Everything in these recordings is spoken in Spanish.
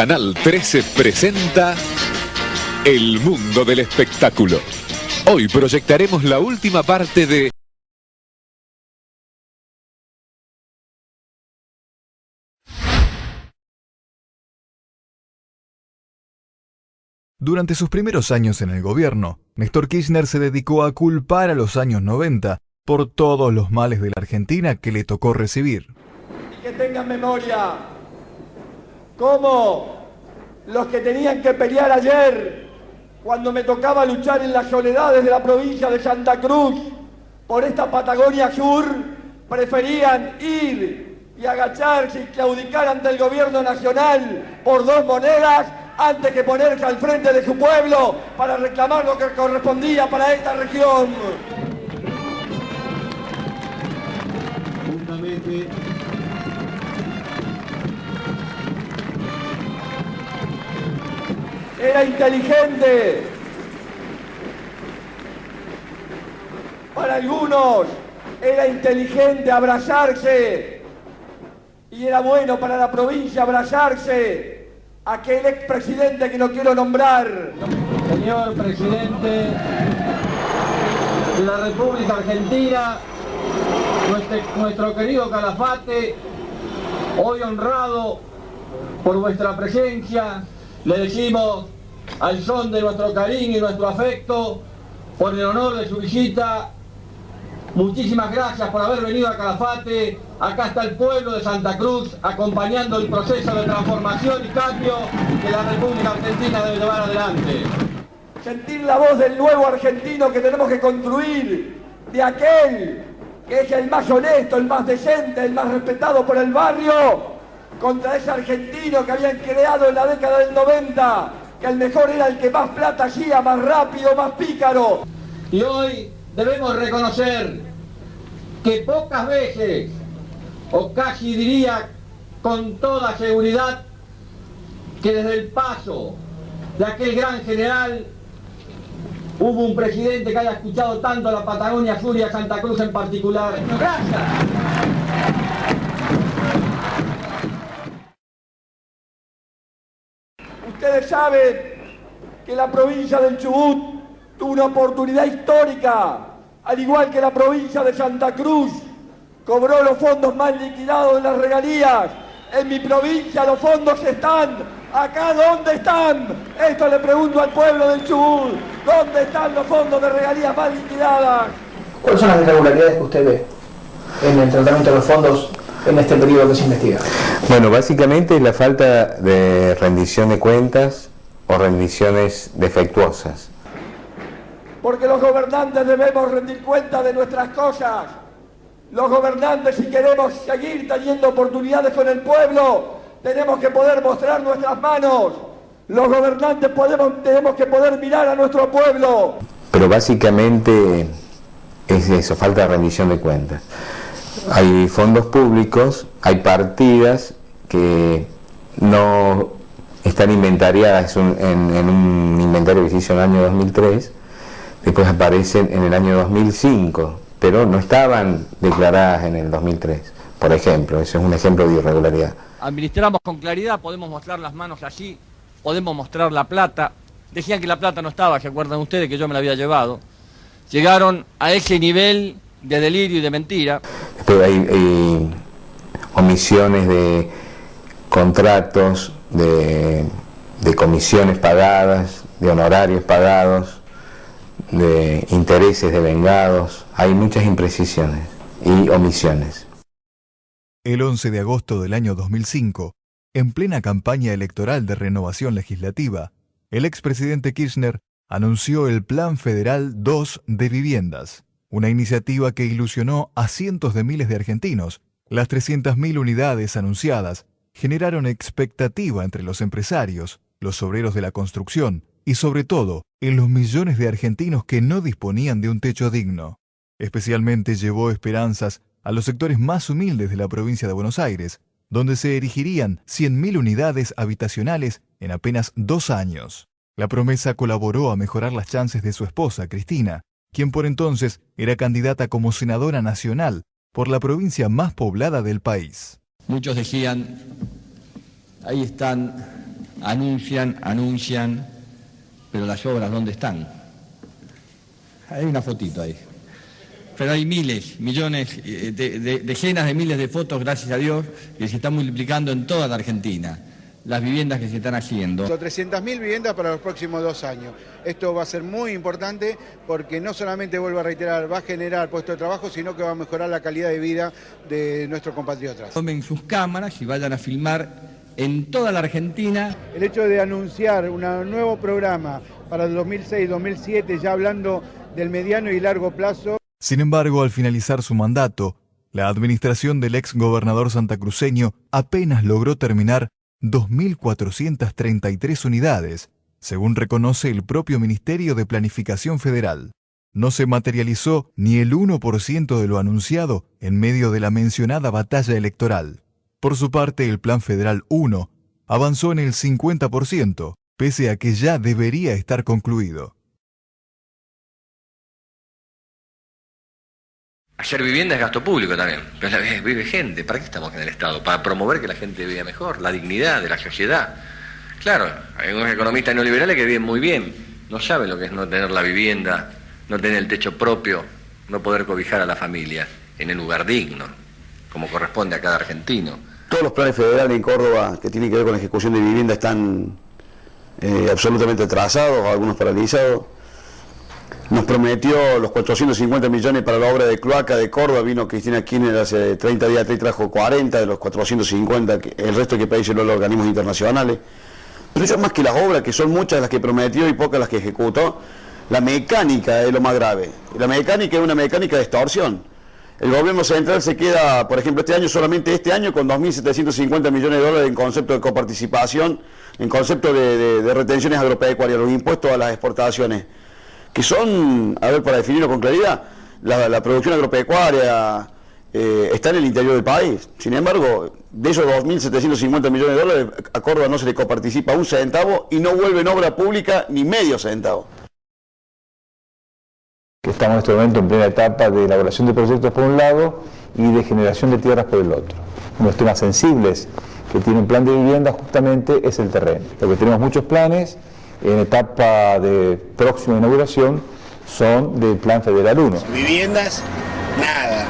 Canal 13 presenta El Mundo del Espectáculo. Hoy proyectaremos la última parte de Durante sus primeros años en el gobierno, Néstor Kirchner se dedicó a culpar a los años 90 por todos los males de la Argentina que le tocó recibir. Y que tengan memoria, como los que tenían que pelear ayer, cuando me tocaba luchar en las soledades de la provincia de Santa Cruz, por esta Patagonia Sur, preferían ir y agacharse y claudicar ante el gobierno nacional por 2 monedas, antes que ponerse al frente de su pueblo para reclamar lo que correspondía para esta región. Justamente era inteligente. Para algunos era inteligente abrazarse, y era bueno para la provincia abrazarse aquel expresidente que no quiero nombrar. Señor presidente de la República Argentina, nuestro querido Calafate, hoy honrado por vuestra presencia, le decimos al son de nuestro cariño y nuestro afecto, por el honor de su visita, muchísimas gracias por haber venido a Calafate. Acá está el pueblo de Santa Cruz acompañando el proceso de transformación y cambio que la República Argentina debe llevar adelante. Sentir la voz del nuevo argentino que tenemos que construir, de aquel que es el más honesto, el más decente, el más respetado por el barrio, contra ese argentino que habían creado en la década del 90, que el mejor era el que más plata hacía, más rápido, más pícaro. Y hoy debemos reconocer que pocas veces, o casi diría con toda seguridad, que desde el paso de aquel gran general hubo un presidente que haya escuchado tanto a la Patagonia Sur y a Santa Cruz en particular. ¡Gracias! Ustedes saben que la provincia del Chubut tuvo una oportunidad histórica, al igual que la provincia de Santa Cruz, cobró los fondos más liquidados de las regalías. En mi provincia los fondos están. ¿Acá dónde están? Esto le pregunto al pueblo del Chubut. ¿Dónde están los fondos de regalías más liquidadas? ¿Cuáles son las irregularidades que usted ve en el tratamiento de los fondos en este periodo que se investiga? Bueno, básicamente es la falta de rendición de cuentas o rendiciones defectuosas. Porque los gobernantes debemos rendir cuenta de nuestras cosas. Los gobernantes, si queremos seguir teniendo oportunidades con el pueblo, tenemos que poder mostrar nuestras manos. Los gobernantes tenemos que poder mirar a nuestro pueblo. Pero básicamente es eso, falta de rendición de cuentas. Hay fondos públicos, hay partidas que no están inventariadas en un inventario que se hizo en el año 2003, después aparecen en el año 2005, pero no estaban declaradas en el 2003, por ejemplo. Ese es un ejemplo de irregularidad. Administramos con claridad, podemos mostrar las manos allí, podemos mostrar la plata. Decían que la plata no estaba, ¿se acuerdan ustedes que yo me la había llevado? Llegaron a ese nivel de delirio y de mentira. Después hay omisiones de contratos, de comisiones pagadas, de honorarios pagados, de intereses devengados. Hay muchas imprecisiones y omisiones. El 11 de agosto del año 2005, en plena campaña electoral de renovación legislativa, el expresidente Kirchner anunció el Plan Federal 2 de Viviendas, una iniciativa que ilusionó a cientos de miles de argentinos. Las 300.000 unidades anunciadas generaron expectativa entre los empresarios, los obreros de la construcción y, sobre todo, en los millones de argentinos que no disponían de un techo digno. Especialmente llevó esperanzas a los sectores más humildes de la provincia de Buenos Aires, donde se erigirían 100.000 unidades habitacionales en apenas 2 años. La promesa colaboró a mejorar las chances de su esposa, Cristina, quien por entonces era candidata como senadora nacional por la provincia más poblada del país. Muchos decían, ahí están anuncian, pero las obras, ¿dónde están? Hay una fotito ahí. Pero hay miles, millones, decenas de miles de fotos, gracias a Dios, que se están multiplicando en toda la Argentina. Las viviendas que se están haciendo. Son 300.000 viviendas para los próximos 2 años. Esto va a ser muy importante porque no solamente, vuelvo a reiterar, va a generar puestos de trabajo, sino que va a mejorar la calidad de vida de nuestros compatriotas. Tomen sus cámaras y vayan a filmar en toda la Argentina. El hecho de anunciar un nuevo programa para el 2006-2007, ya hablando del mediano y largo plazo. Sin embargo, al finalizar su mandato, la administración del ex gobernador santacruceño apenas logró terminar 2.433 unidades, según reconoce el propio Ministerio de Planificación Federal. No se materializó ni el 1% de lo anunciado en medio de la mencionada batalla electoral. Por su parte, el Plan Federal 1 avanzó en el 50%, pese a que ya debería estar concluido. Hacer vivienda es gasto público también, pero vive gente. ¿Para qué estamos en el Estado? Para promover que la gente viva mejor, la dignidad de la sociedad. Claro, hay unos economistas neoliberales que viven muy bien, no saben lo que es no tener la vivienda, no tener el techo propio, no poder cobijar a la familia en el lugar digno, como corresponde a cada argentino. Todos los planes federales en Córdoba que tienen que ver con la ejecución de vivienda están absolutamente atrasados, algunos paralizados. Nos prometió los 450 millones para la obra de cloaca de Córdoba, vino Cristina Kirchner hace 30 días y trajo 40 de los 450, el resto que pedían los organismos internacionales. Pero eso más que las obras, que son muchas las que prometió y pocas las que ejecutó, la mecánica es lo más grave. La mecánica es una mecánica de extorsión. El gobierno central se queda, por ejemplo, solamente este año, con 2.750 millones de dólares en concepto de coparticipación, en concepto de retenciones agropecuarias, los impuestos a las exportaciones, que son, a ver, para definirlo con claridad, la producción agropecuaria está en el interior del país. Sin embargo, de esos 2.750 millones de dólares, a Córdoba no se le coparticipa un centavo y no vuelve en obra pública ni medio centavo. Estamos en este momento en plena etapa de elaboración de proyectos por un lado y de generación de tierras por el otro. Uno de los temas sensibles que tiene un plan de vivienda justamente es el terreno. Porque tenemos muchos planes en etapa de próxima inauguración son del Plan Federal 1. Viviendas, nada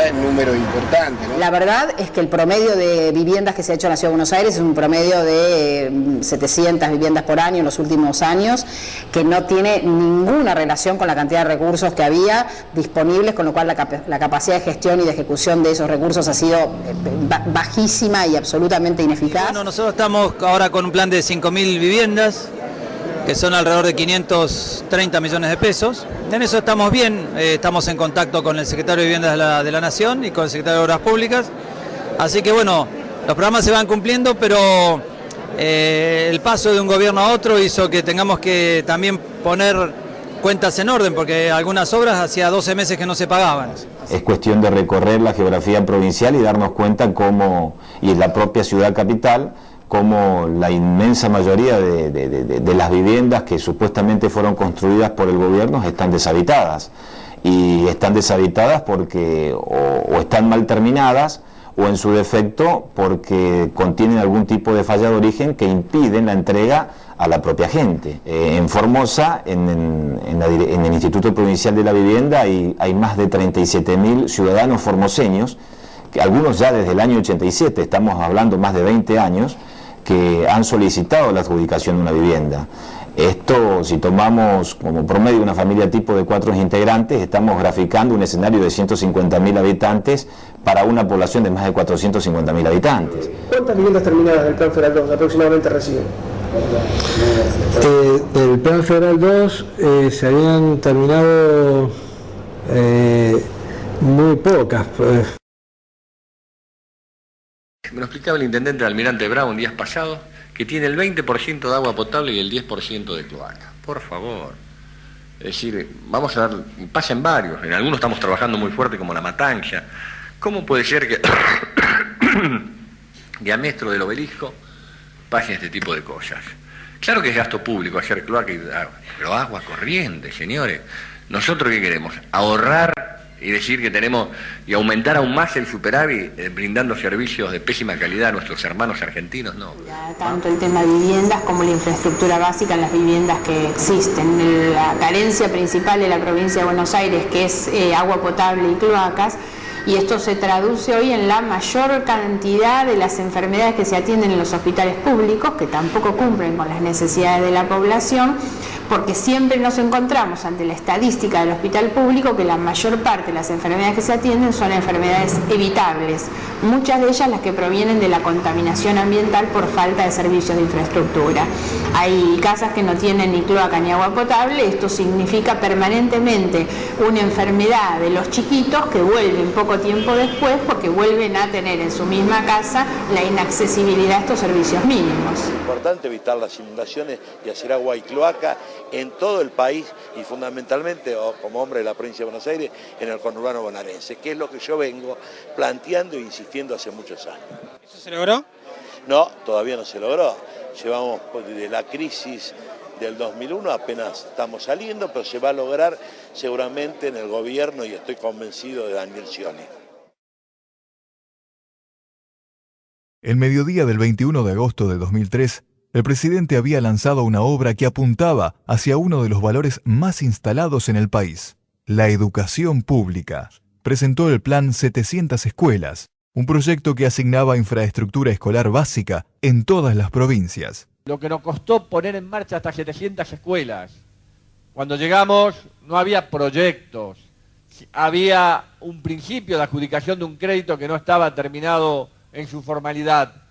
en número importante, ¿no? La verdad es que el promedio de viviendas que se ha hecho en la Ciudad de Buenos Aires es un promedio de 700 viviendas por año en los últimos años, que no tiene ninguna relación con la cantidad de recursos que había disponibles, con lo cual la capacidad de gestión y de ejecución de esos recursos ha sido bajísima y absolutamente ineficaz. Bueno, nosotros estamos ahora con un plan de 5.000 viviendas, que son alrededor de 530 millones de pesos. En eso estamos bien, estamos en contacto con el secretario de Viviendas de la Nación y con el secretario de Obras Públicas. Así que bueno, los programas se van cumpliendo, pero el paso de un gobierno a otro hizo que tengamos que también poner cuentas en orden, porque algunas obras hacía 12 meses que no se pagaban. Es cuestión de recorrer la geografía provincial y darnos cuenta cómo, y en la propia ciudad capital, como la inmensa mayoría de las viviendas que supuestamente fueron construidas por el gobierno están deshabitadas. Y están deshabitadas porque o están mal terminadas o en su defecto porque contienen algún tipo de falla de origen que impiden la entrega a la propia gente. En Formosa, en el Instituto Provincial de la Vivienda, hay más de 37.000 ciudadanos formoseños, que algunos ya desde el año 87, estamos hablando más de 20 años, que han solicitado la adjudicación de una vivienda. Esto, si tomamos como promedio una familia tipo de 4 integrantes, estamos graficando un escenario de 150.000 habitantes para una población de más de 450.000 habitantes. ¿Cuántas viviendas terminadas del Plan Federal 2 aproximadamente reciben? Del Plan Federal 2 se habían terminado muy pocas. Me lo explicaba el intendente de Almirante Brown días pasados, que tiene el 20% de agua potable y el 10% de cloaca. Por favor. Es decir, vamos a dar, y pasen varios, en algunos estamos trabajando muy fuerte como La Matanza. ¿Cómo puede ser que de a metro del Obelisco pasen este tipo de cosas? Claro que es gasto público hacer cloaca, pero agua corriente, señores. ¿Nosotros qué queremos? Ahorrar y decir que tenemos, y aumentar aún más el superávit brindando servicios de pésima calidad a nuestros hermanos argentinos, no. Tanto el tema de viviendas como la infraestructura básica en las viviendas que existen. La carencia principal de la provincia de Buenos Aires, que es agua potable y cloacas, y esto se traduce hoy en la mayor cantidad de las enfermedades que se atienden en los hospitales públicos, que tampoco cumplen con las necesidades de la población, porque siempre nos encontramos ante la estadística del hospital público que la mayor parte de las enfermedades que se atienden son enfermedades evitables, muchas de ellas las que provienen de la contaminación ambiental por falta de servicios de infraestructura. Hay casas que no tienen ni cloaca ni agua potable, esto significa permanentemente una enfermedad de los chiquitos que vuelven poco tiempo después porque vuelven a tener en su misma casa la inaccesibilidad a estos servicios mínimos. Es importante evitar las inundaciones y hacer agua y cloaca en todo el país y fundamentalmente, como hombre de la provincia de Buenos Aires, en el conurbano bonaerense, que es lo que yo vengo planteando e insistiendo hace muchos años. ¿Eso se logró? No, todavía no se logró. Llevamos de la crisis del 2001, apenas estamos saliendo, pero se va a lograr seguramente en el gobierno y estoy convencido de Daniel Scioli. El mediodía del 21 de agosto de 2003, el presidente había lanzado una obra que apuntaba hacia uno de los valores más instalados en el país, la educación pública. Presentó el plan 700 escuelas, un proyecto que asignaba infraestructura escolar básica en todas las provincias. Lo que nos costó poner en marcha hasta 700 escuelas. Cuando llegamos no había proyectos, había un principio de adjudicación de un crédito que no estaba terminado en su formalidad.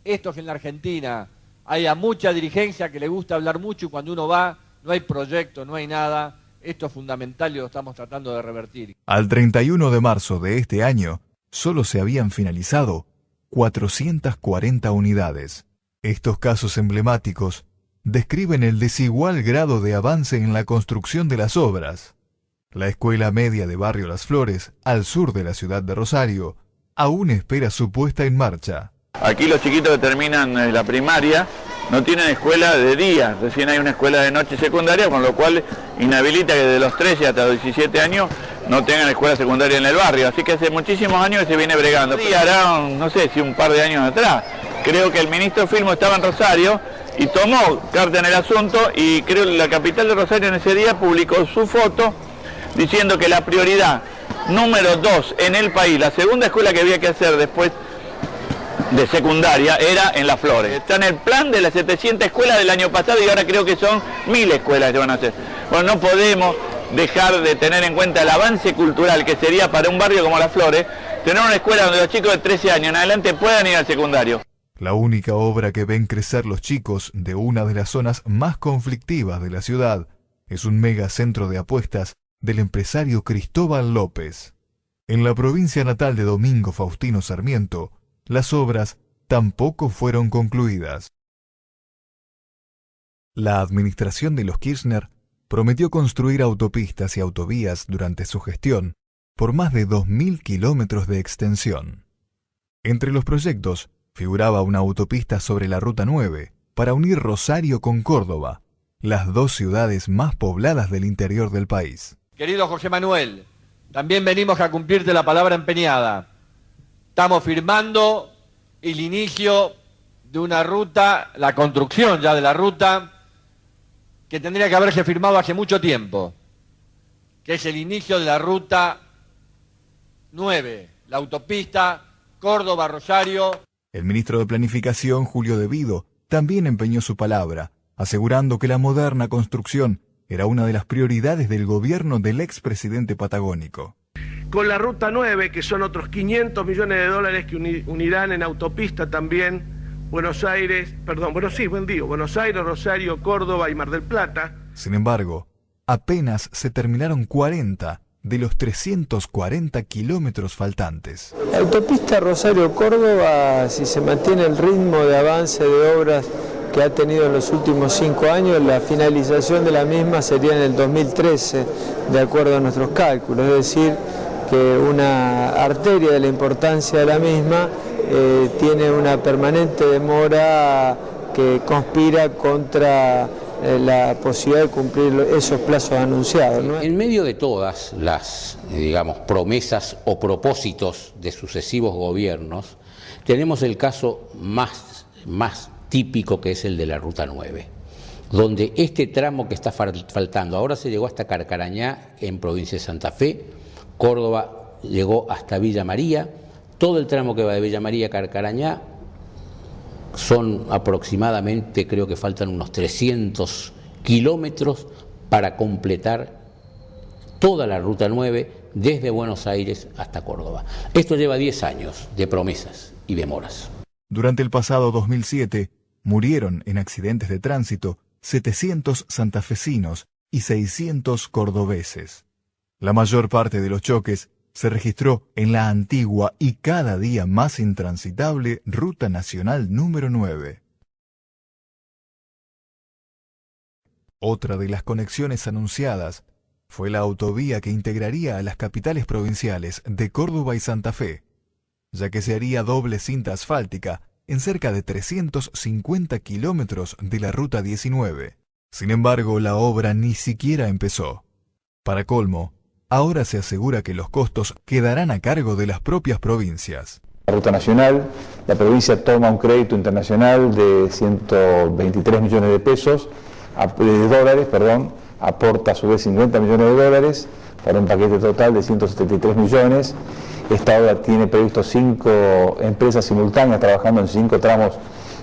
Esto es en la Argentina. Hay a mucha dirigencia que le gusta hablar mucho y cuando uno va no hay proyecto, no hay nada. Esto es fundamental y lo estamos tratando de revertir. Al 31 de marzo de este año, solo se habían finalizado 440 unidades. Estos casos emblemáticos describen el desigual grado de avance en la construcción de las obras. La escuela media de Barrio Las Flores, al sur de la ciudad de Rosario, aún espera su puesta en marcha. Aquí los chiquitos que terminan la primaria no tienen escuela de día, recién hay una escuela de noche secundaria, con lo cual inhabilita que de los 13 hasta los 17 años no tengan escuela secundaria en el barrio, así que hace muchísimos años que se viene bregando. Y hará, no sé si un par de años atrás, creo que el ministro Filmo estaba en Rosario y tomó carta en el asunto y creo que la capital de Rosario en ese día publicó su foto diciendo que la prioridad número 2 en el país, la segunda escuela que había que hacer después de secundaria era en Las Flores. Está en el plan de las 700 escuelas del año pasado y ahora creo que son 1000 escuelas que van a hacer. Bueno, no podemos dejar de tener en cuenta el avance cultural que sería para un barrio como Las Flores, tener una escuela donde los chicos de 13 años en adelante puedan ir al secundario. La única obra que ven crecer los chicos de una de las zonas más conflictivas de la ciudad es un megacentro de apuestas del empresario Cristóbal López. En la provincia natal de Domingo Faustino Sarmiento, las obras tampoco fueron concluidas. La administración de los Kirchner prometió construir autopistas y autovías durante su gestión por más de 2.000 kilómetros de extensión. Entre los proyectos figuraba una autopista sobre la Ruta 9 para unir Rosario con Córdoba, las dos ciudades más pobladas del interior del país. Querido José Manuel, también venimos a cumplirte la palabra empeñada. Estamos firmando el inicio de una ruta, la construcción ya de la ruta, que tendría que haberse firmado hace mucho tiempo, que es el inicio de la Ruta 9, la autopista Córdoba-Rosario. El ministro de Planificación, Julio De Vido, también empeñó su palabra, asegurando que la moderna construcción era una de las prioridades del gobierno del expresidente patagónico. Con la Ruta 9, que son otros 500 millones de dólares que unirán en autopista también Buenos Aires, Rosario, Córdoba y Mar del Plata. Sin embargo, apenas se terminaron 40 de los 340 kilómetros faltantes. La autopista Rosario-Córdoba, si se mantiene el ritmo de avance de obras que ha tenido en los últimos 5 años, la finalización de la misma sería en el 2013, de acuerdo a nuestros cálculos, es decir, que una arteria de la importancia de la misma tiene una permanente demora que conspira contra la posibilidad de cumplir esos plazos anunciados, ¿no? En medio de todas las, digamos, promesas o propósitos de sucesivos gobiernos, tenemos el caso más típico, que es el de la Ruta 9, donde este tramo que está faltando, ahora se llegó hasta Carcarañá en provincia de Santa Fe, Córdoba llegó hasta Villa María, todo el tramo que va de Villa María a Carcarañá son aproximadamente, creo que faltan unos 300 kilómetros para completar toda la Ruta 9 desde Buenos Aires hasta Córdoba. Esto lleva 10 años de promesas y demoras. Durante el pasado 2007, murieron en accidentes de tránsito 700 santafesinos y 600 cordobeses. La mayor parte de los choques se registró en la antigua y cada día más intransitable Ruta Nacional número 9. Otra de las conexiones anunciadas fue la autovía que integraría a las capitales provinciales de Córdoba y Santa Fe, ya que se haría doble cinta asfáltica en cerca de 350 kilómetros de la Ruta 19. Sin embargo, la obra ni siquiera empezó. Para colmo, ahora se asegura que los costos quedarán a cargo de las propias provincias. La Ruta Nacional, la provincia toma un crédito internacional de 123 millones de pesos, dólares, aporta a su vez 50 millones de dólares para un paquete total de 173 millones. Esta obra tiene previsto 5 empresas simultáneas trabajando en 5 tramos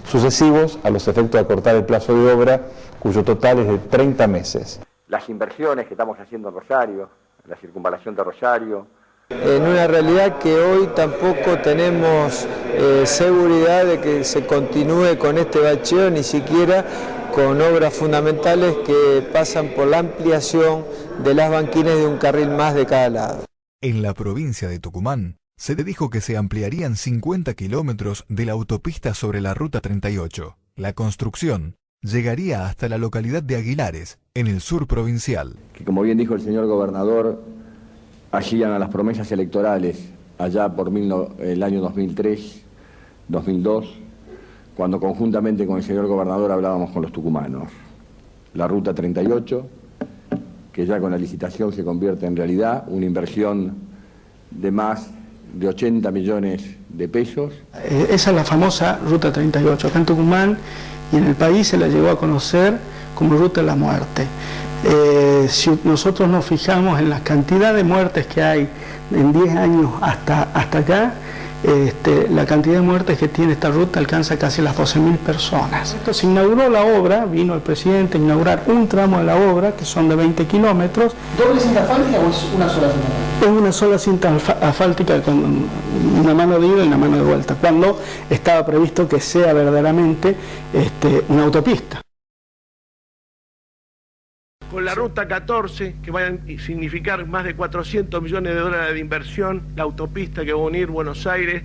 sucesivos a los efectos de acortar el plazo de obra, cuyo total es de 30 meses. Las inversiones que estamos haciendo en Rosario, la circunvalación de Rosario. En una realidad que hoy tampoco tenemos seguridad de que se continúe con este bacheo, ni siquiera con obras fundamentales que pasan por la ampliación de las banquinas de un carril más de cada lado. En la provincia de Tucumán, se dijo que se ampliarían 50 kilómetros de la autopista sobre la Ruta 38. La construcción llegaría hasta la localidad de Aguilares, en el sur provincial. Que como bien dijo el señor gobernador, hacían a las promesas electorales allá por el año 2003, 2002, cuando conjuntamente con el señor gobernador hablábamos con los tucumanos. La Ruta 38, que ya con la licitación se convierte en realidad, una inversión de más de 80 millones de pesos. Esa es la famosa Ruta 38, acá en Tucumán y en el país se la llegó a conocer como Ruta de la Muerte. Si nosotros nos fijamos en la cantidad de muertes que hay en 10 años hasta acá, la cantidad de muertes que tiene esta ruta alcanza casi las 12.000 personas. Entonces se inauguró la obra, vino el presidente a inaugurar un tramo de la obra, que son de 20 kilómetros. ¿Doble cinta asfáltica o es una sola cinta asfáltica? Es una sola cinta asfáltica con una mano de ida y una mano de vuelta, cuando estaba previsto que sea verdaderamente una autopista. Con la Ruta 14, que va a significar más de 400 millones de dólares de inversión, la autopista que va a unir Buenos Aires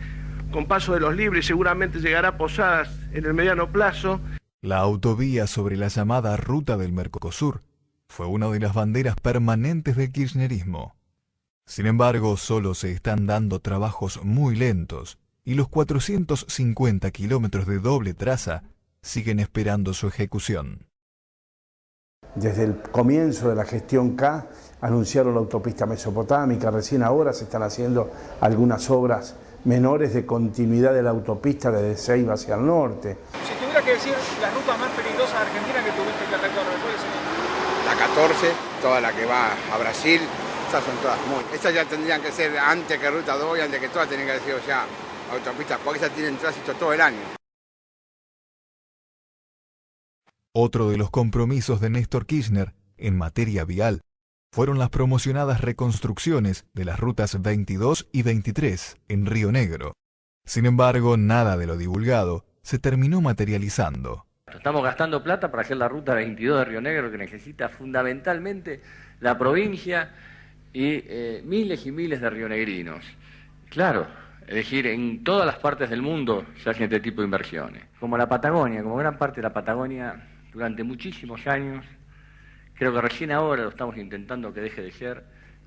con Paso de los Libres, seguramente llegará a Posadas en el mediano plazo. La autovía sobre la llamada Ruta del Mercosur fue una de las banderas permanentes del kirchnerismo. Sin embargo, solo se están dando trabajos muy lentos y los 450 kilómetros de doble traza siguen esperando su ejecución. Desde el comienzo de la gestión K anunciaron la autopista mesopotámica, recién ahora se están haciendo algunas obras menores de continuidad de la autopista desde Ceiba hacia el norte. Si tuviera que decir la ruta más peligrosa de Argentina que tuviste que recorrer, ¿cuál es? La 14, toda la que va a Brasil, esas son todas muy... Estas ya tendrían que ser antes que Ruta 2 y antes que todas tienen que haber sido ya autopistas, porque esas tienen tránsito todo el año. Otro de los compromisos de Néstor Kirchner en materia vial fueron las promocionadas reconstrucciones de las rutas 22 y 23 en Río Negro. Sin embargo, nada de lo divulgado se terminó materializando. Estamos gastando plata para hacer la ruta 22 de Río Negro, que necesita fundamentalmente la provincia y miles y miles de rionegrinos. Claro, es decir, en todas las partes del mundo se hacen este tipo de inversiones. Como la Patagonia, como gran parte de la Patagonia, durante muchísimos años, creo que recién ahora lo estamos intentando que deje de ser,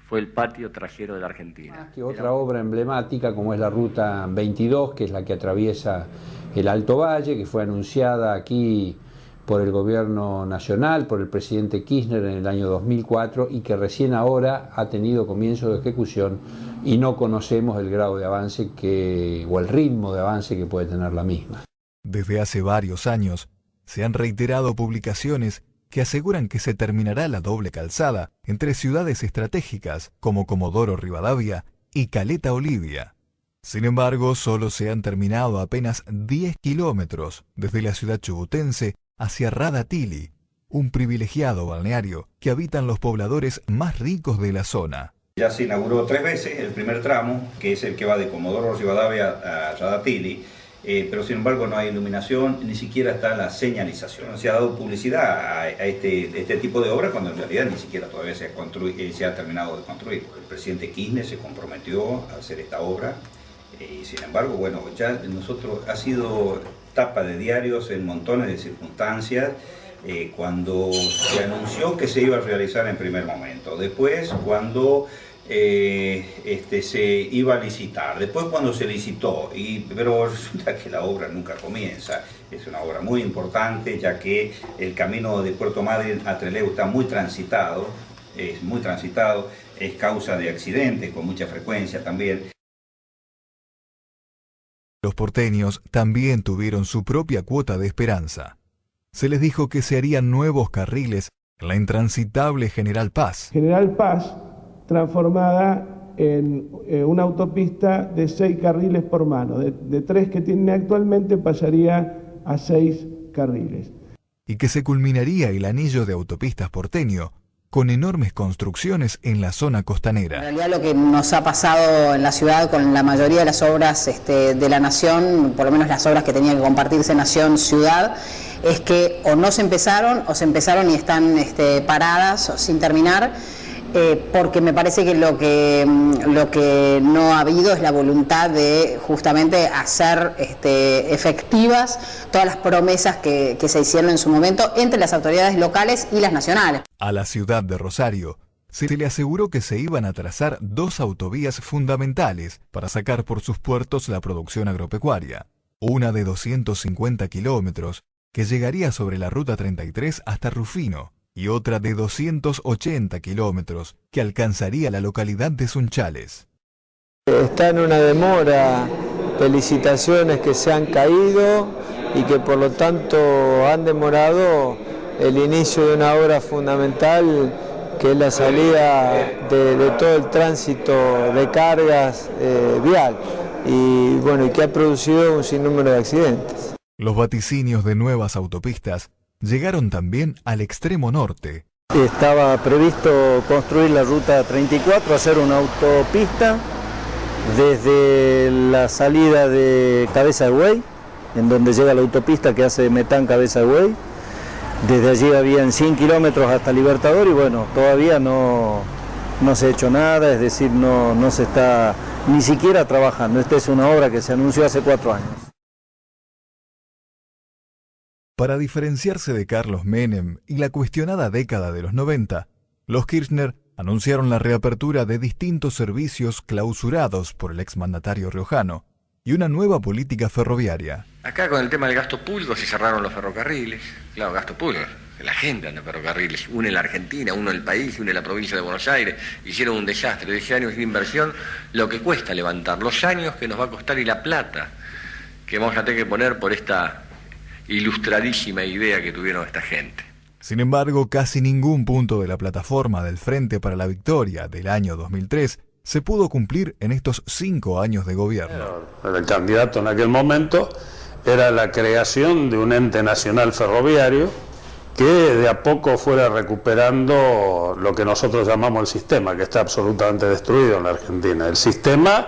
fue el patio trasero de la Argentina. Que otra obra emblemática como es la Ruta 22, que es la que atraviesa el Alto Valle, que fue anunciada aquí por el gobierno nacional, por el presidente Kirchner en el año 2004 y que recién ahora ha tenido comienzo de ejecución y no conocemos el grado de avance o el ritmo de avance que puede tener la misma. Desde hace varios años se han reiterado publicaciones que aseguran que se terminará la doble calzada entre ciudades estratégicas como Comodoro Rivadavia y Caleta Olivia. Sin embargo, solo se han terminado apenas 10 kilómetros desde la ciudad chubutense hacia Radatili, un privilegiado balneario que habitan los pobladores más ricos de la zona. Ya se inauguró 3 veces el primer tramo, que es el que va de Comodoro Rivadavia a Radatili, pero sin embargo no hay iluminación, ni siquiera está la señalización. Se ha dado publicidad a este tipo de obra cuando en realidad ni siquiera todavía se ha terminado de construir. El presidente Kirchner se comprometió a hacer esta obra y sin embargo, bueno, ya nosotros ha sido tapa de diarios en montones de circunstancias. Cuando se anunció que se iba a realizar en primer momento, después cuando se iba a licitar, después cuando se licitó, pero resulta que la obra nunca comienza. Es una obra muy importante ya que el camino de Puerto Madryn a Trelew está muy transitado, es causa de accidentes con mucha frecuencia también. Los porteños también tuvieron su propia cuota de esperanza. Se les dijo que se harían nuevos carriles en la intransitable General Paz. General Paz, transformada en una autopista de 6 carriles por mano. De 3 que tiene actualmente pasaría a 6 carriles. Y que se culminaría el anillo de autopistas porteño con enormes construcciones en la zona costanera. En realidad lo que nos ha pasado en la ciudad con la mayoría de las obras de la Nación, por lo menos las obras que tenían que compartirse Nación-Ciudad, es que o no se empezaron o se empezaron y están paradas o sin terminar, porque me parece que lo que no ha habido es la voluntad de justamente hacer efectivas todas las promesas que se hicieron en su momento entre las autoridades locales y las nacionales. A la ciudad de Rosario se le aseguró que se iban a trazar 2 autovías fundamentales para sacar por sus puertos la producción agropecuaria. Una de 250 kilómetros que llegaría sobre la Ruta 33 hasta Rufino, y otra de 280 kilómetros que alcanzaría la localidad de Sunchales. Está en una demora de licitaciones que se han caído y que por lo tanto han demorado el inicio de una obra fundamental que es la salida de todo el tránsito de cargas vial y bueno, y que ha producido un sinnúmero de accidentes. Los vaticinios de nuevas autopistas llegaron también al extremo norte. Estaba previsto construir la Ruta 34, hacer una autopista desde la salida de Cabeza de Buey, en donde llega la autopista que hace Metán Cabeza de Buey. Desde allí habían 100 kilómetros hasta Libertador y bueno, todavía no se ha hecho nada, es decir, no se está ni siquiera trabajando. Esta es una obra que se anunció hace 4 años. Para diferenciarse de Carlos Menem y la cuestionada década de los 90, los Kirchner anunciaron la reapertura de distintos servicios clausurados por el exmandatario riojano y una nueva política ferroviaria. Acá con el tema del gasto público se cerraron los ferrocarriles. Claro, gasto público. La gente anda en ferrocarriles. Une la Argentina, une el país, une la provincia de Buenos Aires. Hicieron un desastre. 10 años de inversión, lo que cuesta levantar. Los años que nos va a costar y la plata que vamos a tener que poner por esta ilustradísima idea que tuvieron esta gente. Sin embargo, casi ningún punto de la plataforma del Frente para la Victoria del año 2003 se pudo cumplir en estos 5 años de gobierno. El candidato en aquel momento era la creación de un ente nacional ferroviario que de a poco fuera recuperando lo que nosotros llamamos el sistema, que está absolutamente destruido en la Argentina. El sistema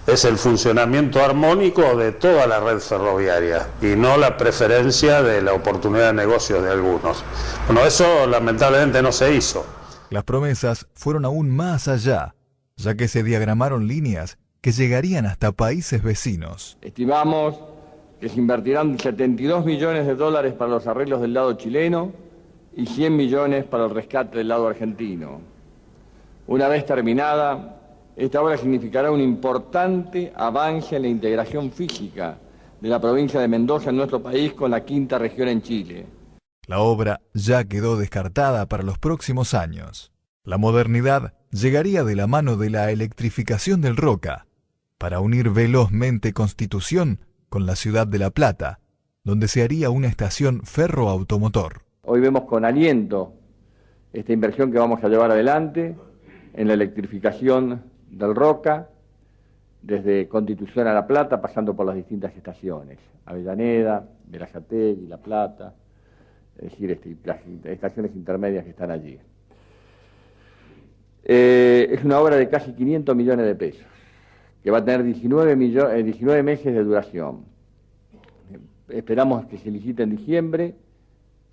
es el funcionamiento armónico de toda la red ferroviaria y no la preferencia de la oportunidad de negocios de algunos. Bueno, eso lamentablemente no se hizo. Las promesas fueron aún más allá, ya que se diagramaron líneas que llegarían hasta países vecinos. Estimamos que se invertirán 72 millones de dólares para los arreglos del lado chileno y 100 millones para el rescate del lado argentino. Una vez terminada, esta obra significará un importante avance en la integración física de la provincia de Mendoza en nuestro país con la 5ª región en Chile. La obra ya quedó descartada para los próximos años. La modernidad llegaría de la mano de la electrificación del Roca, para unir velozmente Constitución con la ciudad de La Plata, donde se haría una estación ferroautomotor. Hoy vemos con aliento esta inversión que vamos a llevar adelante en la electrificación del Roca, desde Constitución a La Plata, pasando por las distintas estaciones, Avellaneda, Berazategui, La Plata, es decir, las estaciones intermedias que están allí. Es una obra de casi 500 millones de pesos, que va a tener 19 meses de duración. Esperamos que se licite en diciembre,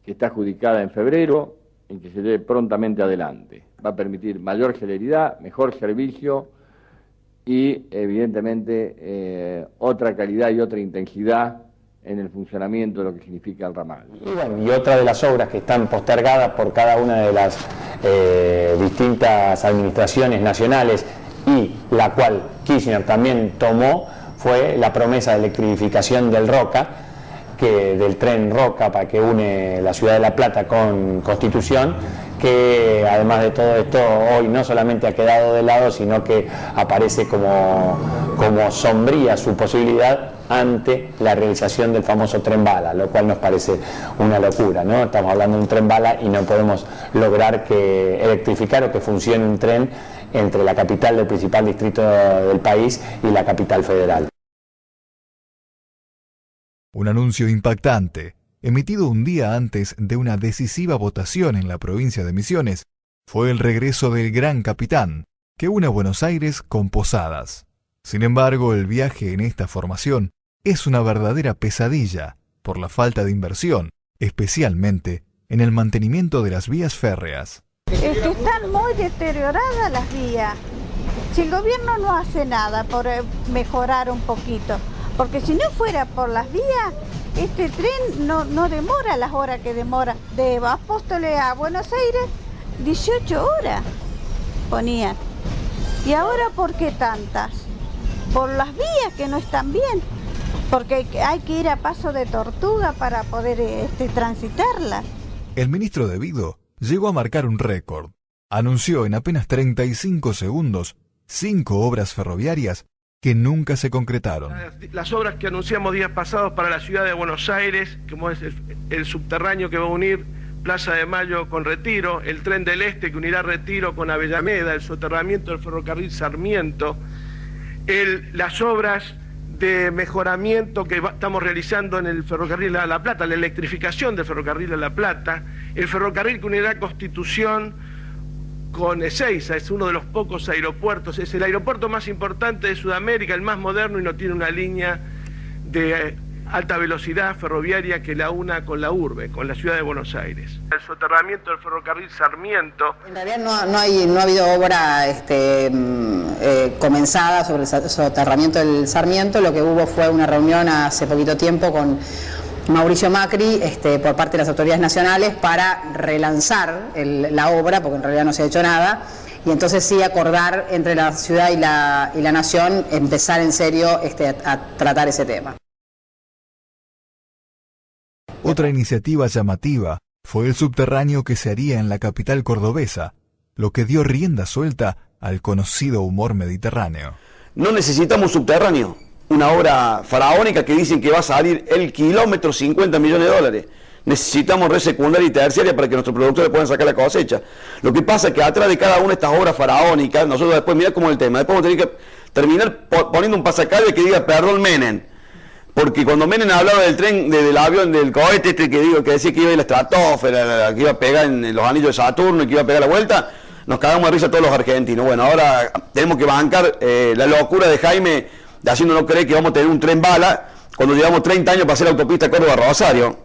que está adjudicada en febrero, en que se lleve prontamente adelante. Va a permitir mayor celeridad, mejor servicio y, evidentemente, otra calidad y otra intensidad en el funcionamiento de lo que significa el ramal. Y otra de las obras que están postergadas por cada una de las distintas administraciones nacionales y la cual Kirchner también tomó fue la promesa de electrificación del Roca, del tren Roca para que une la ciudad de La Plata con Constitución, que además de todo esto hoy no solamente ha quedado de lado, sino que aparece como sombría su posibilidad ante la realización del famoso tren bala, lo cual nos parece una locura, ¿no? Estamos hablando de un tren bala y no podemos lograr que electrificar o que funcione un tren entre la capital del principal distrito del país y la capital federal. Un anuncio impactante, emitido un día antes de una decisiva votación en la provincia de Misiones, fue el regreso del Gran Capitán, que une Buenos Aires con Posadas. Sin embargo, el viaje en esta formación es una verdadera pesadilla por la falta de inversión, especialmente en el mantenimiento de las vías férreas. Están muy deterioradas las vías. Si el gobierno no hace nada por mejorar un poquito, porque si no fuera por las vías, este tren no demora las horas que demora. De Apóstoles a Buenos Aires, 18 horas ponían. ¿Y ahora por qué tantas? Por las vías que no están bien, porque hay que ir a paso de tortuga para poder transitarlas. El ministro de Vido llegó a marcar un récord. Anunció en apenas 35 segundos 5 obras ferroviarias que nunca se concretaron. Las obras que anunciamos días pasados para la ciudad de Buenos Aires, como es el subterráneo que va a unir Plaza de Mayo con Retiro, el tren del Este que unirá Retiro con Avellaneda, el soterramiento del ferrocarril Sarmiento, las obras de mejoramiento que estamos realizando en el ferrocarril a La Plata, la electrificación del ferrocarril a La Plata, el ferrocarril que unirá Constitución con Ezeiza, es uno de los pocos aeropuertos, es el aeropuerto más importante de Sudamérica, el más moderno y no tiene una línea de alta velocidad ferroviaria que la una con la urbe, con la ciudad de Buenos Aires. El soterramiento del ferrocarril Sarmiento. En realidad no ha habido obra comenzada sobre el soterramiento del Sarmiento. Lo que hubo fue una reunión hace poquito tiempo con Mauricio Macri por parte de las autoridades nacionales para relanzar la obra, porque en realidad no se ha hecho nada, y entonces sí acordar entre la ciudad y la nación empezar en serio a tratar ese tema. Otra iniciativa llamativa fue el subterráneo que se haría en la capital cordobesa, lo que dio rienda suelta al conocido humor mediterráneo. No necesitamos subterráneo. Una obra faraónica que dicen que va a salir el kilómetro 50 millones de dólares. Necesitamos red secundaria y terciaria para que nuestros productores puedan sacar la cosecha. Lo que pasa es que atrás de cada una de estas obras faraónicas, nosotros después, mirá cómo es el tema, después vamos a tener que terminar poniendo un pasacalle que diga perdón Menem. Porque cuando Menem hablaba del tren, del avión, del cohete que decía que iba a ir a la estratosfera, que iba a pegar en los anillos de Saturno y que iba a pegar la vuelta, nos cagamos de risa todos los argentinos. Bueno, ahora tenemos que bancar la locura de Jaime haciéndonos creer que vamos a tener un tren bala cuando llevamos 30 años para hacer la autopista Córdoba-Rosario.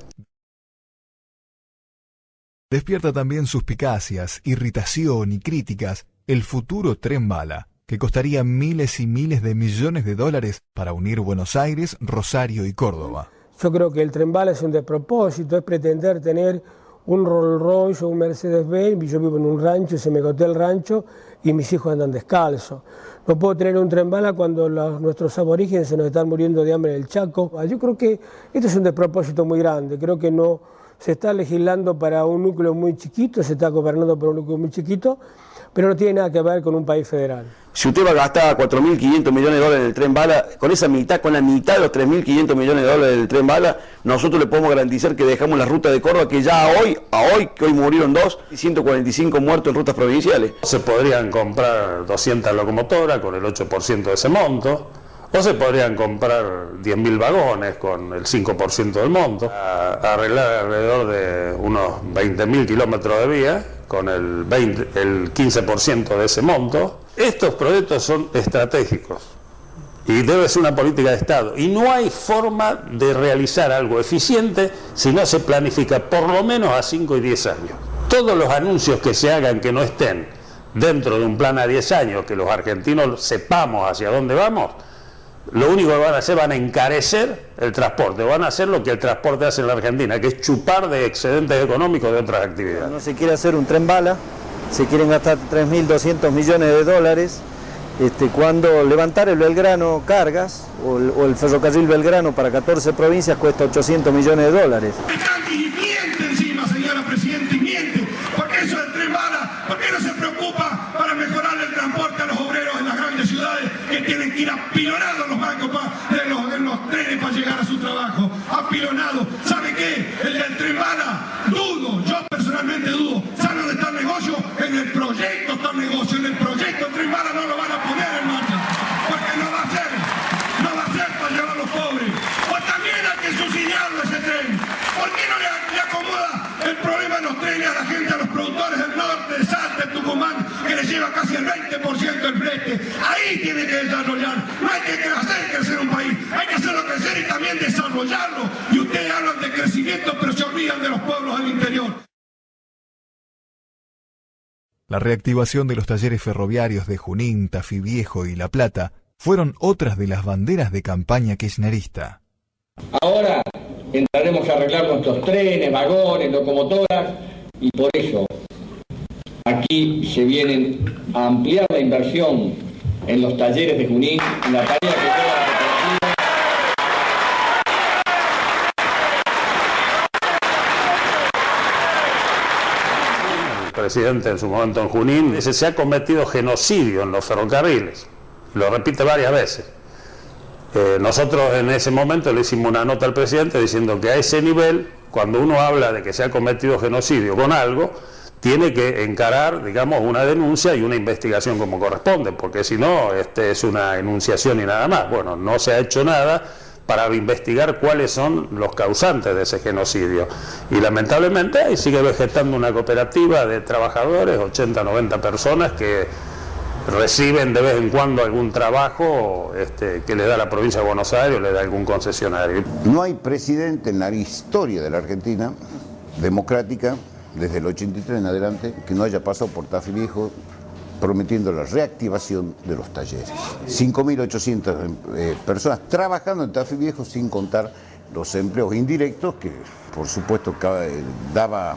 Despierta también suspicacias, irritación y críticas el futuro tren bala, que costaría miles y miles de millones de dólares para unir Buenos Aires, Rosario y Córdoba. Yo creo que el tren bala es un despropósito, es pretender tener un Rolls Royce o un Mercedes-Benz. Yo vivo en un rancho, se me gotea el rancho y mis hijos andan descalzos. No puedo tener un tren bala cuando nuestros aborígenes se nos están muriendo de hambre en el Chaco. Yo creo que esto es un despropósito muy grande, creo que no se está legislando para un núcleo muy chiquito, se está gobernando para un núcleo muy chiquito, pero no tiene nada que ver con un país federal. Si usted va a gastar 4.500 millones de dólares en el Tren Bala, con esa mitad, con la mitad de los 3.500 millones de dólares del Tren Bala, nosotros le podemos garantizar que dejamos la ruta de Córdoba, que ya que hoy murieron 2, y 145 muertos en rutas provinciales. Se podrían comprar 200 locomotoras con el 8% de ese monto, o se podrían comprar 10.000 vagones con el 5% del monto, arreglar alrededor de unos 20.000 kilómetros de vía con el 15% de ese monto. Estos proyectos son estratégicos y debe ser una política de Estado. Y no hay forma de realizar algo eficiente si no se planifica por lo menos a 5 y 10 años. Todos los anuncios que se hagan que no estén dentro de un plan a 10 años, que los argentinos sepamos hacia dónde vamos, lo único que van a hacer, van a encarecer el transporte, van a hacer lo que el transporte hace en la Argentina, que es chupar de excedentes económicos de otras actividades. No se quiere hacer un tren bala, se quieren gastar 3.200 millones de dólares, cuando levantar el Belgrano Cargas o el ferrocarril Belgrano para 14 provincias cuesta 800 millones de dólares. Y miente encima, señora Presidenta, y miente, porque eso del tren bala, ¿por qué no se preocupa para mejorar el transporte a los obreros en las grandes ciudades que tienen que ir apilonados en los bancos en los trenes para llegar a su trabajo? Apilonados. ¿Sabe qué? El del tren bala, dudo, yo personalmente dudo. ¿Sabe dónde está el negocio? En el proyecto está el negocio, en el proyecto el tren bala no lo van a poner en marcha, porque no va a ser para llevar a los pobres. O también hay que subsidiarlo ese tren. ¿Por qué no le acomoda el problema de los trenes a la gente, a los productores del norte, de Salta, de Tucumán, que les lleva casi el 20% del flete? Ahí tiene que desarrollar. No hay que hacer crecer un país, hay que hacerlo crecer y también desarrollarlo. Y ustedes hablan de crecimiento, pero se olvidan de los pueblos del interior. La reactivación de los talleres ferroviarios de Junín, Tafí Viejo y La Plata fueron otras de las banderas de campaña kirchnerista. Ahora entraremos a arreglar nuestros trenes, vagones, locomotoras, y por eso aquí se vienen a ampliar la inversión en los talleres de Junín, en la tarea que lleva la cooperativa. El presidente en su momento en Junín dice: se ha cometido genocidio en los ferrocarriles. Lo repite varias veces. Nosotros en ese momento le hicimos una nota al presidente diciendo que a ese nivel, cuando uno habla de que se ha cometido genocidio con algo, tiene que encarar, digamos, una denuncia y una investigación como corresponde, porque si no, es una enunciación y nada más. Bueno, no se ha hecho nada para investigar cuáles son los causantes de ese genocidio. Y lamentablemente ahí sigue vegetando una cooperativa de trabajadores, 80, 90 personas que reciben de vez en cuando algún trabajo que le da la provincia de Buenos Aires o le da algún concesionario. No hay presidente en la historia de la Argentina democrática, desde el 83 en adelante, que no haya pasado por Tafí Viejo prometiendo la reactivación de los talleres. 5.800 personas trabajando en Tafí Viejo, sin contar los empleos indirectos que, por supuesto, daba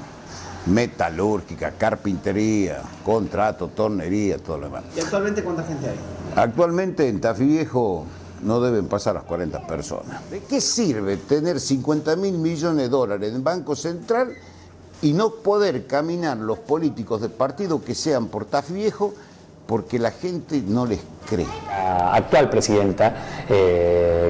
metalúrgica, carpintería, contrato, tornería, todo lo demás. ¿Y actualmente cuánta gente hay? Actualmente en Tafí Viejo no deben pasar las 40 personas. ¿De qué sirve tener 50.000 millones de dólares en el Banco Central y no poder caminar los políticos del partido que sean por Tafí Viejo porque la gente no les cree? La actual presidenta,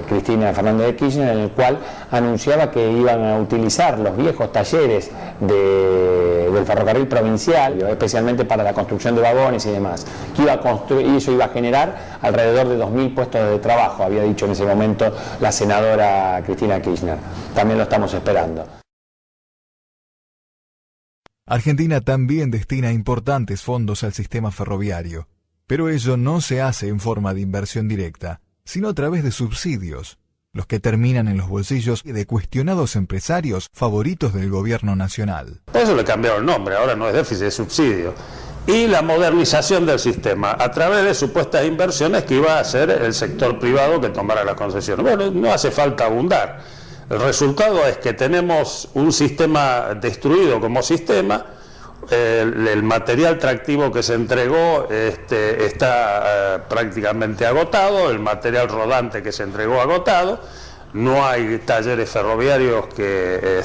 Cristina Fernández de Kirchner, en el cual anunciaba que iban a utilizar los viejos talleres del ferrocarril provincial, especialmente para la construcción de vagones y demás, que iba a construir, y eso iba a generar alrededor de 2.000 puestos de trabajo, había dicho en ese momento la senadora Cristina Kirchner. También lo estamos esperando. Argentina también destina importantes fondos al sistema ferroviario, pero ello no se hace en forma de inversión directa, sino a través de subsidios, los que terminan en los bolsillos de cuestionados empresarios favoritos del gobierno nacional. Por eso le cambiaron el nombre, ahora no es déficit, es subsidio. Y la modernización del sistema a través de supuestas inversiones que iba a hacer el sector privado que tomara las concesiones. Bueno, no hace falta abundar. El resultado es que tenemos un sistema destruido como sistema, el material tractivo que se entregó está prácticamente agotado, el material rodante que se entregó agotado, no hay talleres ferroviarios que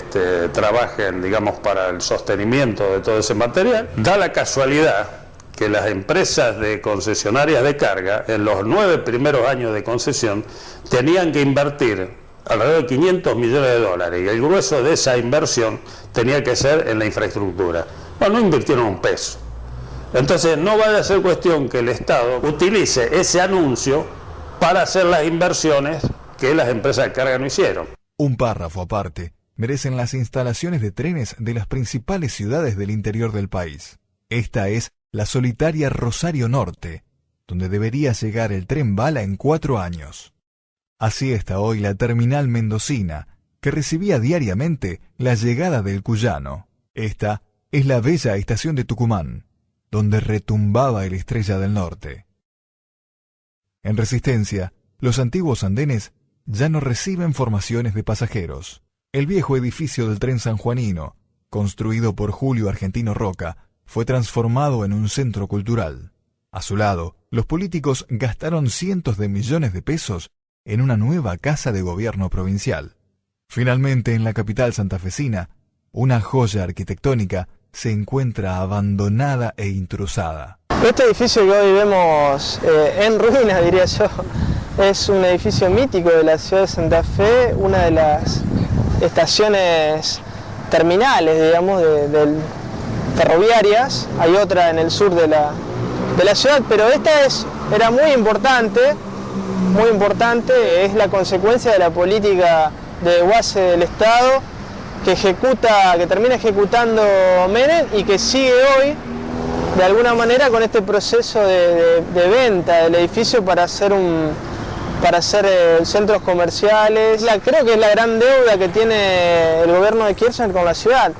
trabajen, digamos, para el sostenimiento de todo ese material. Da la casualidad que las empresas de concesionarias de carga, en los 9 primeros años de concesión, tenían que invertir alrededor de 500 millones de dólares, y el grueso de esa inversión tenía que ser en la infraestructura. Bueno, no invirtieron un peso. Entonces, no vaya a ser cuestión que el Estado utilice ese anuncio para hacer las inversiones que las empresas de carga no hicieron. Un párrafo aparte merecen las instalaciones de trenes de las principales ciudades del interior del país. Esta es la solitaria Rosario Norte, donde debería llegar el tren bala en 4 años. Así está hoy la terminal mendocina, que recibía diariamente la llegada del cuyano. Esta es la bella estación de Tucumán, donde retumbaba el Estrella del Norte. En Resistencia, los antiguos andenes ya no reciben formaciones de pasajeros. El viejo edificio del tren sanjuanino, construido por Julio Argentino Roca, fue transformado en un centro cultural. A su lado, los políticos gastaron cientos de millones de pesos en una nueva casa de gobierno provincial. Finalmente, en la capital santafesina, una joya arquitectónica se encuentra abandonada e intrusada. Este edificio que hoy vemos en ruinas, diría yo, es un edificio mítico de la ciudad de Santa Fe, una de las estaciones terminales, digamos, ferroviarias. Hay otra en el sur de la ciudad, pero esta era muy importante, es la consecuencia de la política de desguace del Estado que termina ejecutando Menem y que sigue hoy, de alguna manera, con este proceso de venta del edificio para hacer centros comerciales. Creo que es la gran deuda que tiene el gobierno de Kirchner con la ciudad.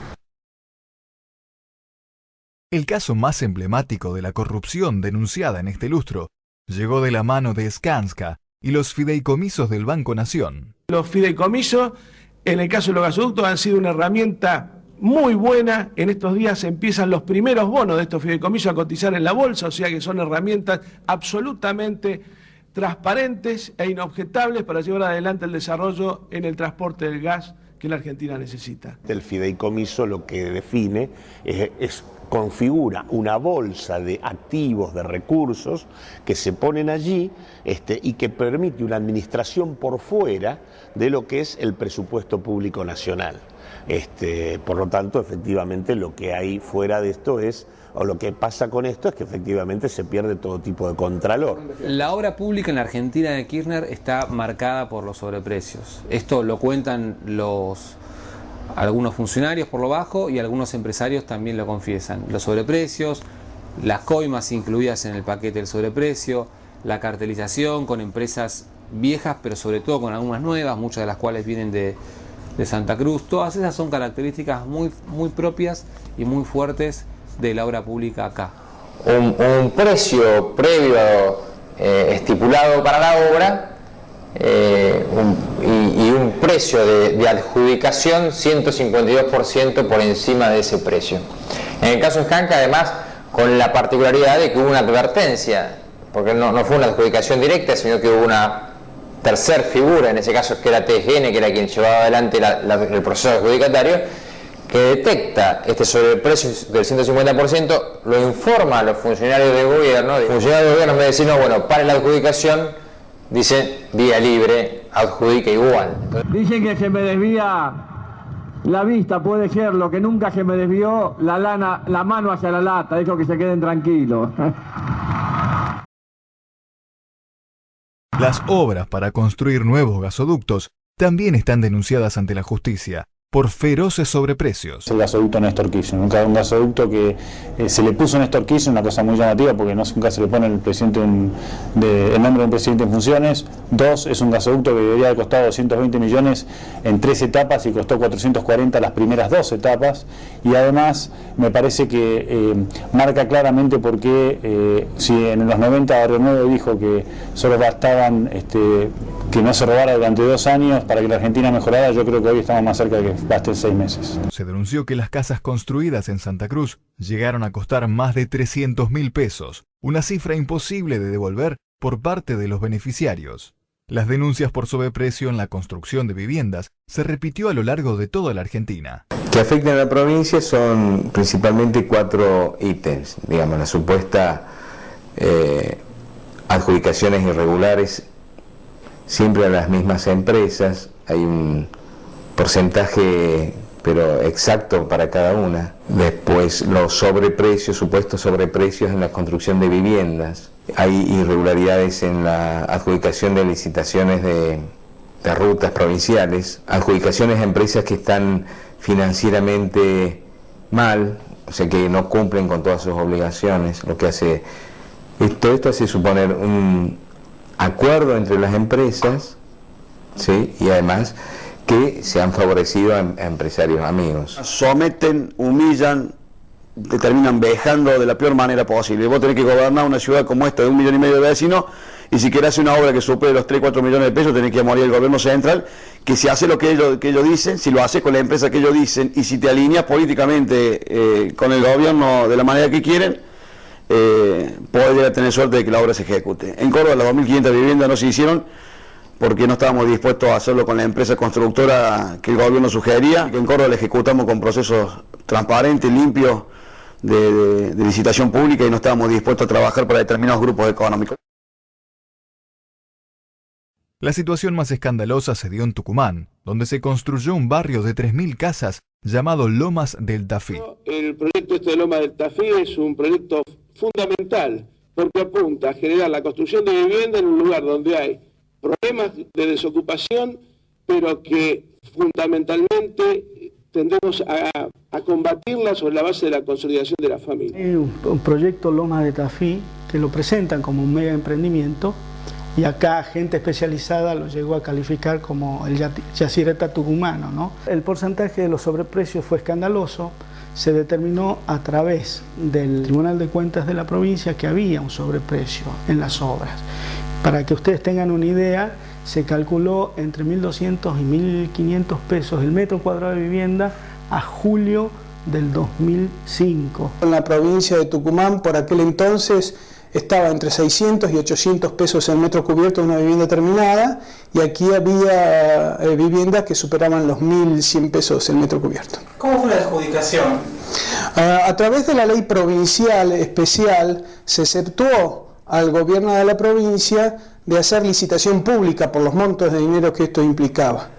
El caso más emblemático de la corrupción denunciada en este lustro llegó de la mano de Skanska y los fideicomisos del Banco Nación. Los fideicomisos, en el caso de los gasoductos, han sido una herramienta muy buena. En estos días empiezan los primeros bonos de estos fideicomisos a cotizar en la bolsa, o sea que son herramientas absolutamente transparentes e inobjetables para llevar adelante el desarrollo en el transporte del gas que la Argentina necesita. El fideicomiso lo que define configura una bolsa de activos, de recursos que se ponen allí y que permite una administración por fuera de lo que es el presupuesto público nacional. Por lo tanto, efectivamente, lo que hay fuera de esto o lo que pasa con esto es que efectivamente se pierde todo tipo de contralor. La obra pública en la Argentina de Kirchner está marcada por los sobreprecios. Esto lo cuentan algunos funcionarios por lo bajo y algunos empresarios también lo confiesan. Los sobreprecios, las coimas incluidas en el paquete del sobreprecio, la cartelización con empresas viejas, pero sobre todo con algunas nuevas, muchas de las cuales vienen de Santa Cruz. Todas esas son características muy propias y muy fuertes de la obra pública acá. Un precio previo estipulado para la obra y un precio de adjudicación 152% por encima de ese precio. En el caso de Skanska, además, con la particularidad de que hubo una advertencia, porque no fue una adjudicación directa, sino que hubo una tercer figura, en ese caso que era TGN, que era quien llevaba adelante el proceso adjudicatario, que detecta este sobreprecio del 150%, lo informa a los funcionarios del gobierno. Los funcionarios del gobierno, en vez de decir, no, bueno, para la adjudicación, dice vía libre, adjudica igual. Dicen que se me desvía la vista, puede ser, lo que nunca se me desvió la mano hacia la lata, dijo que se queden tranquilos. Las obras para construir nuevos gasoductos también están denunciadas ante la justicia por feroces sobreprecios. El gasoducto Néstor Kirchner, un gasoducto que se le puso Néstor Kirchner, una cosa muy llamativa porque nunca se le pone el nombre de un presidente en funciones. 2, es un gasoducto que debería haber costado 220 millones en 3 etapas y costó 440 las primeras 2 etapas. Y además me parece que marca claramente por qué, si en los 90 Barrio Nuevo dijo que solo bastaban que no se robara durante 2 años para que la Argentina mejorara, yo creo que hoy estamos más cerca de que basten 6 meses. Se denunció que las casas construidas en Santa Cruz llegaron a costar más de 300.000 pesos, una cifra imposible de devolver por parte de los beneficiarios. Las denuncias por sobreprecio en la construcción de viviendas se repitió a lo largo de toda la Argentina. Que afectan a la provincia son principalmente 4 ítems, digamos, la supuesta adjudicaciones irregulares siempre a las mismas empresas, hay un porcentaje pero exacto para cada una. Después los sobreprecios, supuestos sobreprecios en la construcción de viviendas. Hay irregularidades en la adjudicación de licitaciones de rutas provinciales, adjudicaciones a empresas que están financieramente mal, o sea que no cumplen con todas sus obligaciones, lo que hace todo esto hace suponer un acuerdo entre las empresas, ¿sí? Y además que se han favorecido a empresarios amigos. Someten, humillan, te terminan vejando de la peor manera posible. Vos tenés que gobernar una ciudad como esta de 1,5 millones de vecinos y si querés hacer una obra que supere los 3-4 millones de pesos tenés que morir el gobierno central, que si hace lo que ellos dicen, si lo hace con la empresa que ellos dicen y si te alineas políticamente con el gobierno de la manera que quieren, podés llegar a tener suerte de que la obra se ejecute. En Córdoba las 2.500 viviendas no se hicieron porque no estábamos dispuestos a hacerlo con la empresa constructora que el gobierno sugería, que en Córdoba la ejecutamos con procesos transparentes, limpios de licitación pública y no estábamos dispuestos a trabajar para determinados grupos económicos. La situación más escandalosa se dio en Tucumán, donde se construyó un barrio de 3.000 casas llamado Lomas del Tafí. El proyecto de Lomas del Tafí es un proyecto fundamental porque apunta a generar la construcción de vivienda en un lugar donde hay problemas de desocupación, pero que fundamentalmente tendemos a combatirla sobre la base de la consolidación de la familia. Hay un proyecto Lomas de Tafí que lo presentan como un mega emprendimiento y acá gente especializada lo llegó a calificar como el Yacireta tucumano, ¿no? El porcentaje de los sobreprecios fue escandaloso. Se determinó a través del Tribunal de Cuentas de la provincia que había un sobreprecio en las obras. Para que ustedes tengan una idea, se calculó entre 1.200 y 1.500 pesos el metro cuadrado de vivienda a julio del 2005. En la provincia de Tucumán, por aquel entonces, estaba entre 600 y 800 pesos el metro cubierto de una vivienda terminada, y aquí había viviendas que superaban los 1.100 pesos el metro cubierto. ¿Cómo fue la adjudicación? A través de la ley provincial especial se exceptuó al gobierno de la provincia de hacer licitación pública por los montos de dinero que esto implicaba,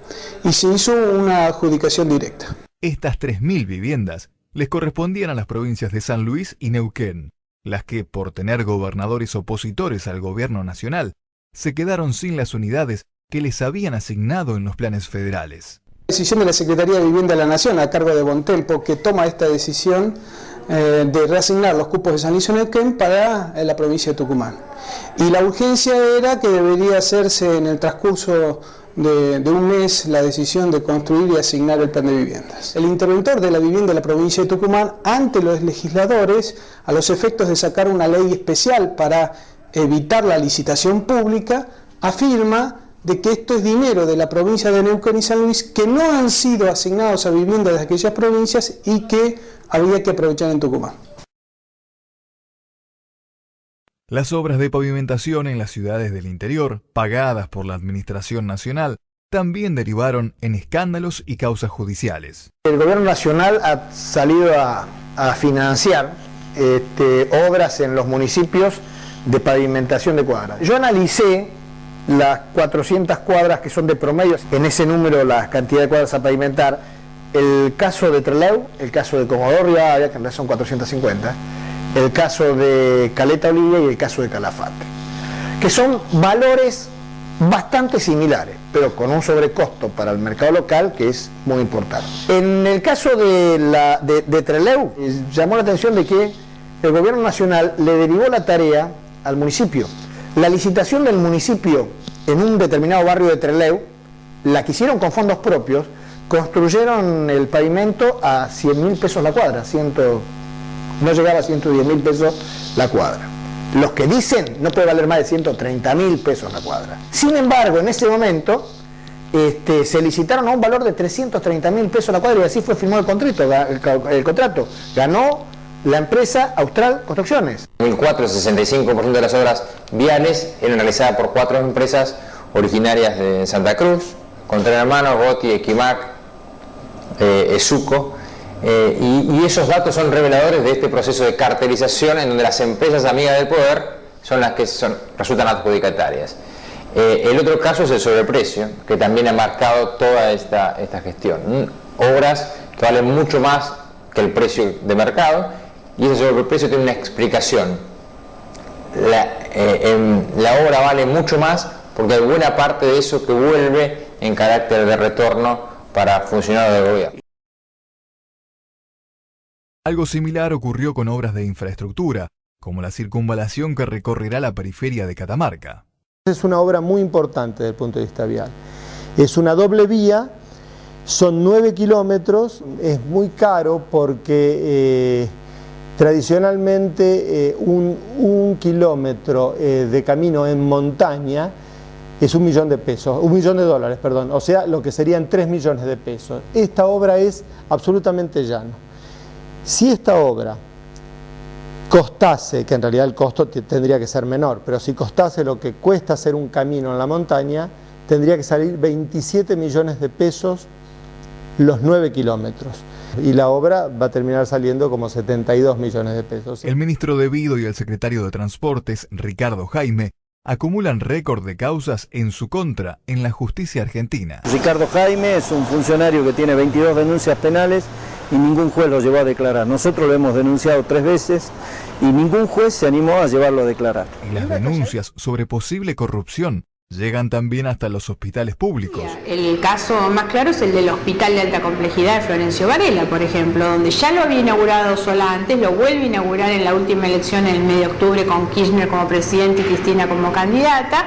y se hizo una adjudicación directa. Estas 3.000 viviendas les correspondían a las provincias de San Luis y Neuquén, las que, por tener gobernadores opositores al gobierno nacional, se quedaron sin las unidades que les habían asignado en los planes federales. Decisión de la Secretaría de Vivienda de la Nación, a cargo de Bontempo, que toma esta decisión de reasignar los cupos de San Luis y Neuquén para la provincia de Tucumán. Y la urgencia era que debería hacerse en el transcurso de un mes la decisión de construir y asignar el plan de viviendas. El interventor de la vivienda de la provincia de Tucumán, ante los legisladores, a los efectos de sacar una ley especial para evitar la licitación pública, afirma de que esto es dinero de la provincia de Neuquén y San Luis que no han sido asignados a viviendas de aquellas provincias y que había que aprovechar en Tucumán. Las obras de pavimentación en las ciudades del interior, pagadas por la Administración Nacional, también derivaron en escándalos y causas judiciales. El gobierno nacional ha salido a financiar obras en los municipios de pavimentación de cuadras. Yo analicé las 400 cuadras que son de promedio, en ese número la cantidad de cuadras a pavimentar, el caso de Trelew, el caso de Comodoro Rivadavia, que en realidad son 450, el caso de Caleta Olivia y el caso de Calafate, que son valores bastante similares, pero con un sobrecosto para el mercado local que es muy importante. En el caso de Trelew, llamó la atención de que el gobierno nacional le derivó la tarea al municipio. La licitación del municipio en un determinado barrio de Trelew, la que hicieron con fondos propios, construyeron el pavimento a 100.000 pesos la cuadra, no llegaba a 110.000 pesos la cuadra. Los que dicen no puede valer más de 130.000 pesos la cuadra. Sin embargo, en ese momento se licitaron a un valor de 330.000 pesos la cuadra y así fue firmado el contrato. Ganó la empresa Austral Construcciones. En 2004, el 65% de las obras viales eran realizadas por 4 empresas originarias de Santa Cruz, con Tren Hermanos, Goti, Equimac, Esuco, y esos datos son reveladores de este proceso de cartelización en donde las empresas amigas del poder son las que resultan adjudicatarias. El otro caso es el sobreprecio, que también ha marcado toda esta gestión. Obras que valen mucho más que el precio de mercado, y ese sobreprecio tiene una explicación. La obra vale mucho más porque hay buena parte de eso que vuelve en carácter de retorno para funcionarios del gobierno. Algo similar ocurrió con obras de infraestructura, como la circunvalación que recorrerá la periferia de Catamarca. Es una obra muy importante desde el punto de vista vial. Es una doble vía, son 9 kilómetros, es muy caro porque tradicionalmente un kilómetro de camino en montaña es $1 millón, $1 millón, perdón, o sea, lo que serían 3 millones de pesos. Esta obra es absolutamente llana. Si esta obra costase, que en realidad el costo tendría que ser menor, pero si costase lo que cuesta hacer un camino en la montaña, tendría que salir 27 millones de pesos los 9 kilómetros. Y la obra va a terminar saliendo como 72 millones de pesos. El ministro de Vido y el secretario de Transportes, Ricardo Jaime, acumulan récord de causas en su contra en la justicia argentina. Ricardo Jaime es un funcionario que tiene 22 denuncias penales y ningún juez lo llevó a declarar. Nosotros lo hemos denunciado 3 veces y ningún juez se animó a llevarlo a declarar. Y las denuncias sobre posible corrupción llegan también hasta los hospitales públicos. El caso más claro es el del Hospital de Alta Complejidad de Florencio Varela, por ejemplo, donde ya lo había inaugurado Solá antes, lo vuelve a inaugurar en la última elección en el mes de octubre con Kirchner como presidente y Cristina como candidata.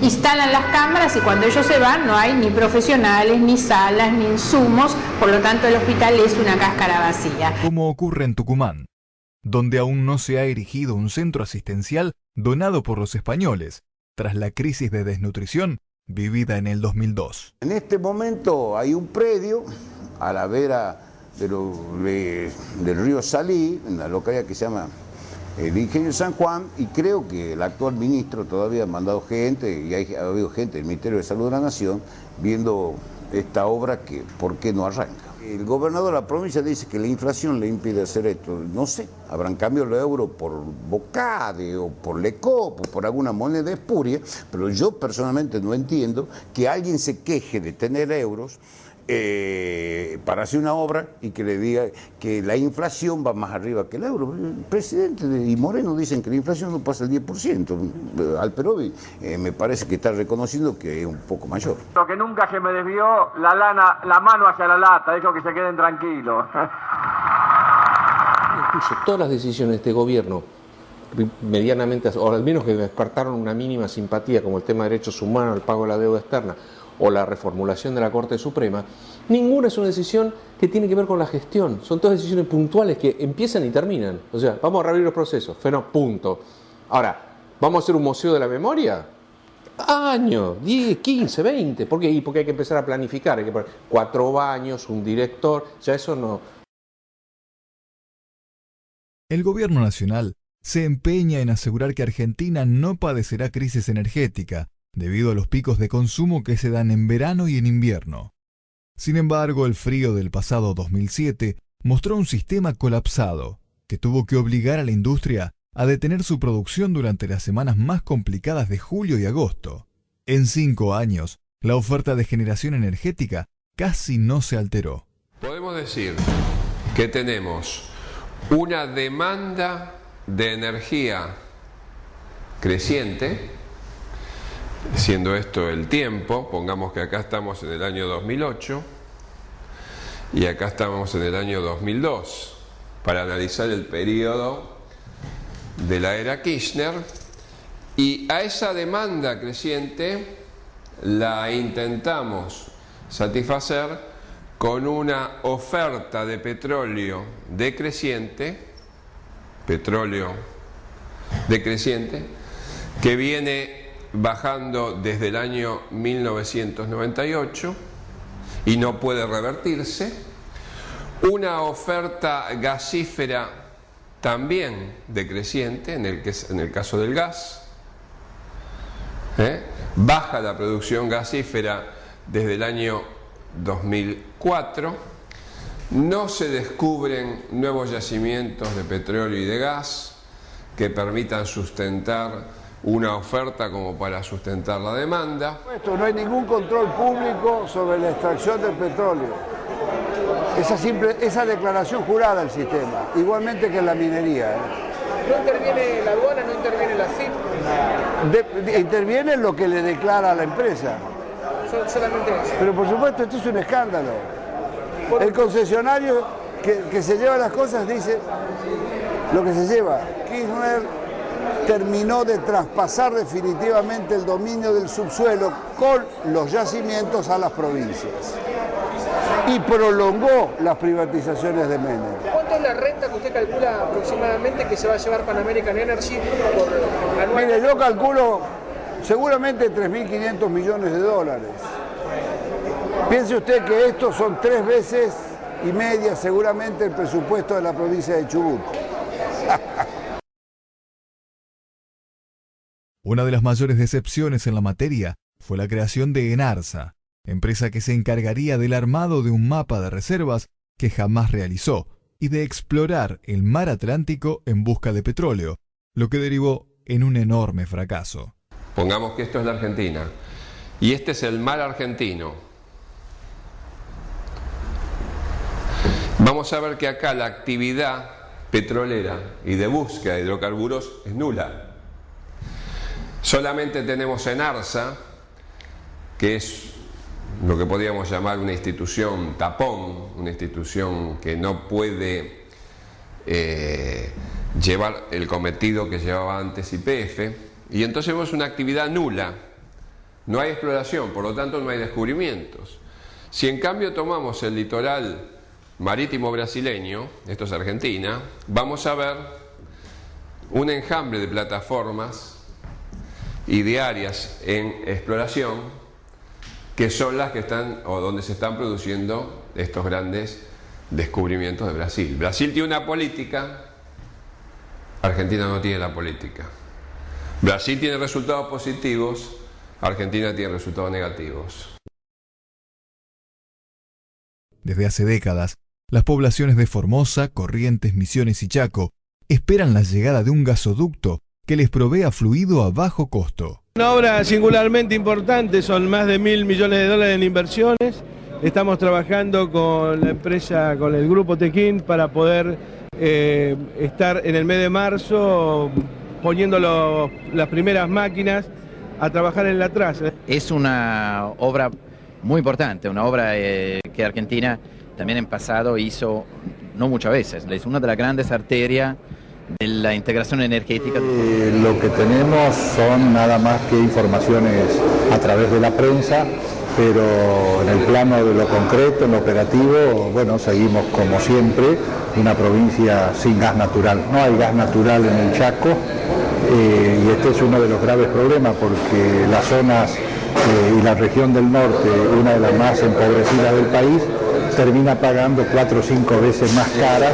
Instalan las cámaras y cuando ellos se van no hay ni profesionales, ni salas, ni insumos, por lo tanto el hospital es una cáscara vacía. Como ocurre en Tucumán, donde aún no se ha erigido un centro asistencial donado por los españoles, tras la crisis de desnutrición vivida en el 2002. En este momento hay un predio a la vera del río Salí, en la localidad que se llama el Ingenio San Juan, y creo que el actual ministro todavía ha mandado gente, y ha habido gente del Ministerio de Salud de la Nación, viendo esta obra que por qué no arranca. El gobernador de la provincia dice que la inflación le impide hacer esto. No sé, habrán cambiado el euro por Bocade o por Lecop o por alguna moneda espuria, pero yo personalmente no entiendo que alguien se queje de tener euros para hacer una obra y que le diga que la inflación va más arriba que el euro. El presidente y Moreno dicen que la inflación no pasa el 10%. Alperovi me parece que está reconociendo que es un poco mayor. Lo que nunca se me desvió la mano hacia la lata, dejo que se queden tranquilos. Incluso todas las decisiones de este gobierno, medianamente, o al menos que despertaron una mínima simpatía, como el tema de derechos humanos, el pago de la deuda externa, o la reformulación de la Corte Suprema, ninguna es una decisión que tiene que ver con la gestión. Son todas decisiones puntuales que empiezan y terminan. O sea, vamos a reabrir los procesos, punto. Ahora, ¿vamos a hacer un museo de la memoria? Años, 10, 15, 20. ¿Por qué? Y porque hay que empezar a planificar. Hay que poner 4 baños, un director, ya eso no. El gobierno nacional se empeña en asegurar que Argentina no padecerá crisis energética, debido a los picos de consumo que se dan en verano y en invierno. Sin embargo, el frío del pasado 2007 mostró un sistema colapsado, que tuvo que obligar a la industria a detener su producción durante las semanas más complicadas de julio y agosto. En 5 años, la oferta de generación energética casi no se alteró. Podemos decir que tenemos una demanda de energía creciente, siendo esto el tiempo, pongamos que acá estamos en el año 2008 y acá estamos en el año 2002, para analizar el periodo de la era Kirchner, y a esa demanda creciente la intentamos satisfacer con una oferta de petróleo decreciente, que viene bajando desde el año 1998 y no puede revertirse, una oferta gasífera también decreciente en el caso del gas, baja la producción gasífera desde el año 2004, no se descubren nuevos yacimientos de petróleo y de gas que permitan sustentar una oferta como para sustentar la demanda. No hay ningún control público sobre la extracción del petróleo. Esa declaración jurada del sistema, igualmente que en la minería. ¿No interviene la aduana, no interviene la CIP? Interviene lo que le declara a la empresa. Solamente eso. Pero por supuesto, esto es un escándalo. El concesionario que se lleva las cosas dice lo que se lleva. Kirchner terminó de traspasar definitivamente el dominio del subsuelo con los yacimientos a las provincias y prolongó las privatizaciones de Menem. ¿Cuánto es la renta que usted calcula aproximadamente que se va a llevar Pan American Energy por anual? Mire, yo calculo seguramente 3.500 millones de dólares. Piense usted que estos son 3 veces y media seguramente el presupuesto de la provincia de Chubut. Una de las mayores decepciones en la materia fue la creación de Enarsa, empresa que se encargaría del armado de un mapa de reservas que jamás realizó y de explorar el mar Atlántico en busca de petróleo, lo que derivó en un enorme fracaso. Pongamos que esto es la Argentina y este es el mar argentino. Vamos a ver que acá la actividad petrolera y de búsqueda de hidrocarburos es nula. Solamente tenemos Enarsa, que es lo que podríamos llamar una institución tapón, una institución que no puede llevar el cometido que llevaba antes YPF, y entonces vemos una actividad nula. No hay exploración, por lo tanto no hay descubrimientos. Si en cambio tomamos el litoral marítimo brasileño, esto es Argentina, vamos a ver un enjambre de plataformas y de áreas en exploración que son las que están o donde se están produciendo estos grandes descubrimientos de Brasil. Brasil tiene una política, Argentina no tiene la política. Brasil tiene resultados positivos, Argentina tiene resultados negativos. Desde hace décadas, las poblaciones de Formosa, Corrientes, Misiones y Chaco esperan la llegada de un gasoducto que les provea fluido a bajo costo. Una obra singularmente importante, son más de 1.000 millones de dólares en inversiones. Estamos trabajando con la empresa, con el grupo Tequín, para poder estar en el mes de marzo poniendo las primeras máquinas a trabajar en la traza. Es una obra muy importante, una obra que Argentina también en pasado hizo, no muchas veces, es una de las grandes arterias de la integración energética. Lo que tenemos son nada más que informaciones a través de la prensa, pero en el plano de lo concreto, en lo operativo, bueno, seguimos como siempre, una provincia sin gas natural. No hay gas natural en el Chaco y este es uno de los graves problemas porque las zonas y la región del norte, una de las más empobrecidas del país, termina pagando 4 o 5 veces más caras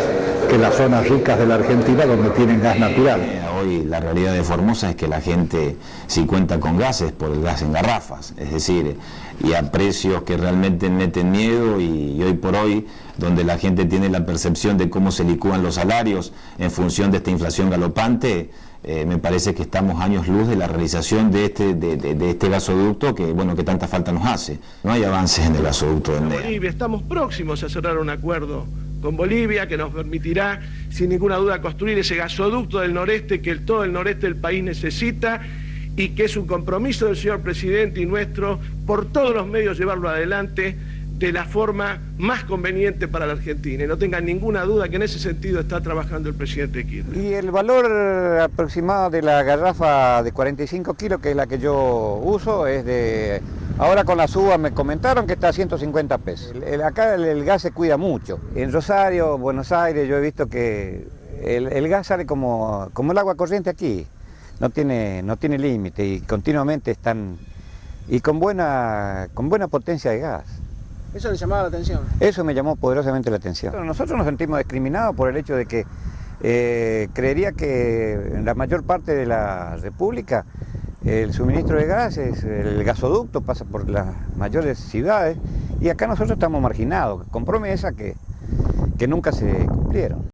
que las zonas ricas de la Argentina donde tienen gas natural. Hoy la realidad de Formosa es que la gente si cuenta con gas es por el gas en garrafas, es decir, y a precios que realmente meten miedo y hoy por hoy, donde la gente tiene la percepción de cómo se licúan los salarios en función de esta inflación galopante, me parece que estamos años luz de la realización de este gasoducto que, bueno, que tanta falta nos hace. No hay avances en el gasoducto de NEA. Bolivia, estamos próximos a cerrar un acuerdo con Bolivia que nos permitirá sin ninguna duda construir ese gasoducto del noreste que todo el noreste del país necesita y que es un compromiso del señor presidente y nuestro por todos los medios llevarlo adelante de la forma más conveniente para la Argentina. Y no tengan ninguna duda que en ese sentido está trabajando el presidente Kirchner. Y el valor aproximado de la garrafa de 45 kilos, que es la que yo uso, es de... Ahora con la suba me comentaron que está a 150 pesos. Acá el gas se cuida mucho. En Rosario, Buenos Aires, yo he visto que el gas sale como el agua corriente aquí. No tiene límite y continuamente están... Y con buena potencia de gas. ¿Eso le llamaba la atención? Eso me llamó poderosamente la atención. Pero nosotros nos sentimos discriminados por el hecho de que creería que en la mayor parte de la República El suministro de gases, el gasoducto pasa por las mayores ciudades y acá nosotros estamos marginados, con promesas que nunca se cumplieron.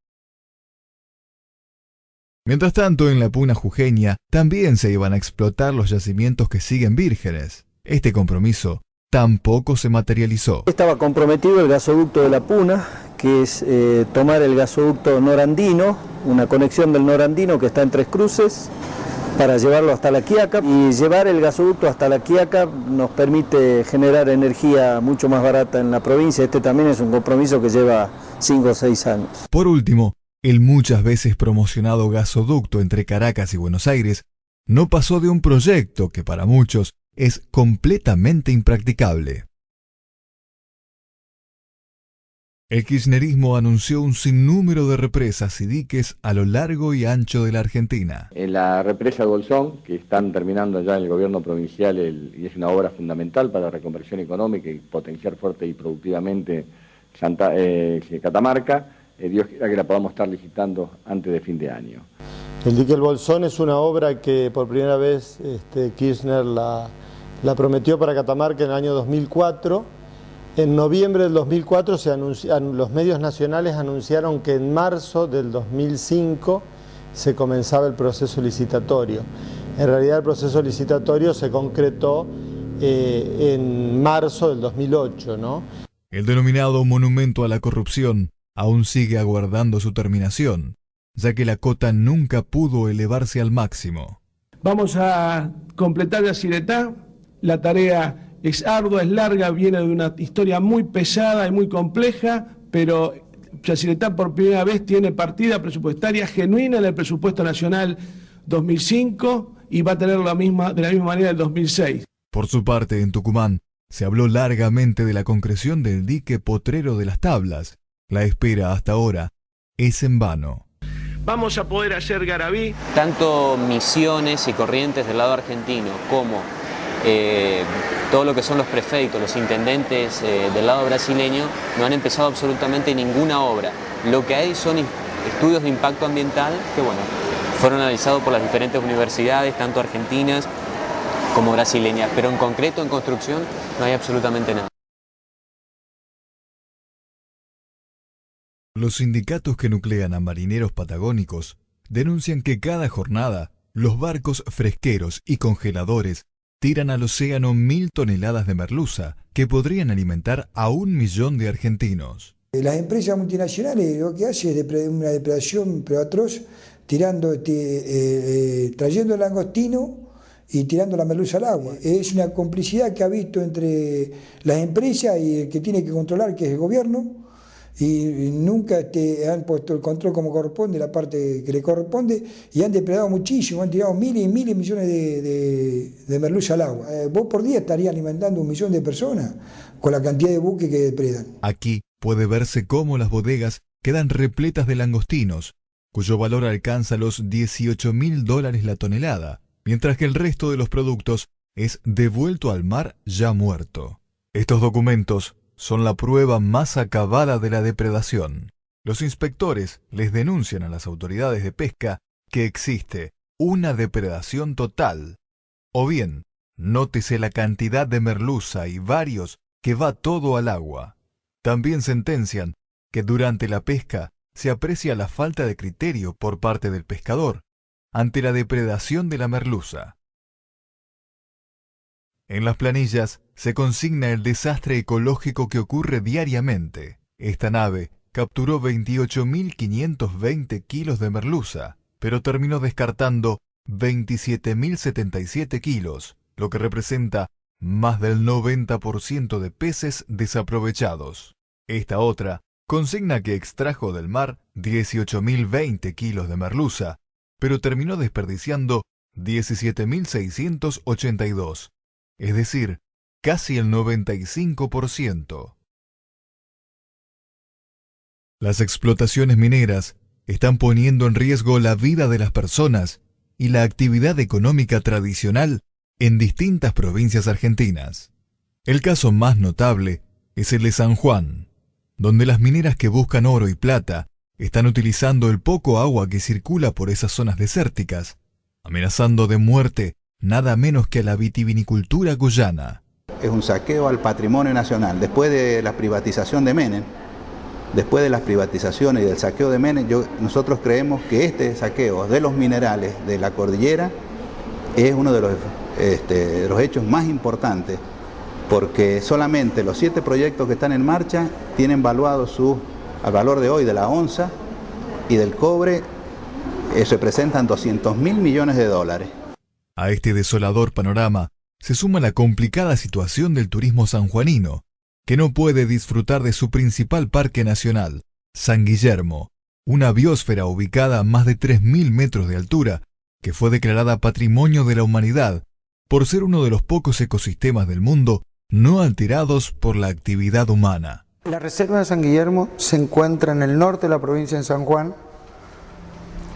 Mientras tanto, en la Puna jujeña también se iban a explotar los yacimientos que siguen vírgenes. Este compromiso tampoco se materializó. Estaba comprometido el gasoducto de la Puna, que es tomar el gasoducto norandino, una conexión del norandino que está en Tres Cruces, para llevarlo hasta La Quiaca, y llevar el gasoducto hasta La Quiaca nos permite generar energía mucho más barata en la provincia. Este también es un compromiso que lleva 5 o 6 años. Por último, el muchas veces promocionado gasoducto entre Caracas y Buenos Aires no pasó de un proyecto que para muchos es completamente impracticable. El kirchnerismo anunció un sinnúmero de represas y diques a lo largo y ancho de la Argentina. En la represa Bolsón, que están terminando ya en el gobierno provincial, y es una obra fundamental para la reconversión económica y potenciar fuerte y productivamente Catamarca, Dios quiera que la podamos estar licitando antes de fin de año. El dique El Bolsón es una obra que por primera vez Kirchner la prometió para Catamarca en el año 2004. En noviembre del 2004 los medios nacionales anunciaron que en marzo del 2005 se comenzaba el proceso licitatorio. En realidad el proceso licitatorio se concretó en marzo del 2008, ¿no? El denominado monumento a la corrupción aún sigue aguardando su terminación, ya que la cota nunca pudo elevarse al máximo. Vamos a completar Yacyretá. La tarea es ardua, es larga, viene de una historia muy pesada y muy compleja, pero Yacyretá por primera vez tiene partida presupuestaria genuina en el presupuesto nacional 2005 y va a tener de la misma manera el 2006. Por su parte, en Tucumán, se habló largamente de la concreción del dique Potrero de las Tablas. La espera hasta ahora es en vano. Vamos a poder hacer Garabí. Tanto Misiones y Corrientes del lado argentino como todo lo que son los prefectos, los intendentes del lado brasileño, no han empezado absolutamente ninguna obra. Lo que hay son estudios de impacto ambiental que, bueno, fueron analizados por las diferentes universidades, tanto argentinas como brasileñas, pero en concreto, en construcción, no hay absolutamente nada. Los sindicatos que nuclean a marineros patagónicos denuncian que cada jornada los barcos fresqueros y congeladores tiran al océano 1000 toneladas de merluza que podrían alimentar a 1 millón de argentinos. Las empresas multinacionales lo que hacen es una depredación atroz, trayendo el langostino y tirando la merluza al agua. Es una complicidad que ha visto entre las empresas y el que tiene que controlar, que es el gobierno, y nunca han puesto el control como corresponde, la parte que le corresponde, y han depredado muchísimo, han tirado miles y miles de millones de merluza al agua. Vos por día estarías alimentando 1 millón de personas con la cantidad de buques que depredan. Aquí puede verse cómo las bodegas quedan repletas de langostinos, cuyo valor alcanza los $18.000 la tonelada, mientras que el resto de los productos es devuelto al mar ya muerto. Estos documentos son la prueba más acabada de la depredación. Los inspectores les denuncian a las autoridades de pesca que existe una depredación total. O bien, nótese la cantidad de merluza y varios que va todo al agua. También sentencian que durante la pesca se aprecia la falta de criterio por parte del pescador ante la depredación de la merluza. En las planillas se consigna el desastre ecológico que ocurre diariamente. Esta nave capturó 28.520 kilos de merluza, pero terminó descartando 27.077 kilos, lo que representa más del 90% de peces desaprovechados. Esta otra consigna que extrajo del mar 18.020 kilos de merluza, pero terminó desperdiciando 17.682, es decir, casi el 95%. Las explotaciones mineras están poniendo en riesgo la vida de las personas y la actividad económica tradicional en distintas provincias argentinas. El caso más notable es el de San Juan, donde las mineras que buscan oro y plata están utilizando el poco agua que circula por esas zonas desérticas, amenazando de muerte nada menos que a la vitivinicultura cuyana. Es un saqueo al patrimonio nacional. Después de la privatización de Menem, después de las privatizaciones y del saqueo de Menem, nosotros creemos que este saqueo de los minerales de la cordillera es uno de los hechos más importantes, porque solamente los 7 proyectos que están en marcha tienen valuado al valor de hoy de la onza y del cobre, representan 200.000 millones de dólares. A este desolador panorama se suma la complicada situación del turismo sanjuanino, que no puede disfrutar de su principal parque nacional, San Guillermo, una biosfera ubicada a más de 3.000 metros de altura, que fue declarada Patrimonio de la Humanidad por ser uno de los pocos ecosistemas del mundo no alterados por la actividad humana. La reserva de San Guillermo se encuentra en el norte de la provincia de San Juan,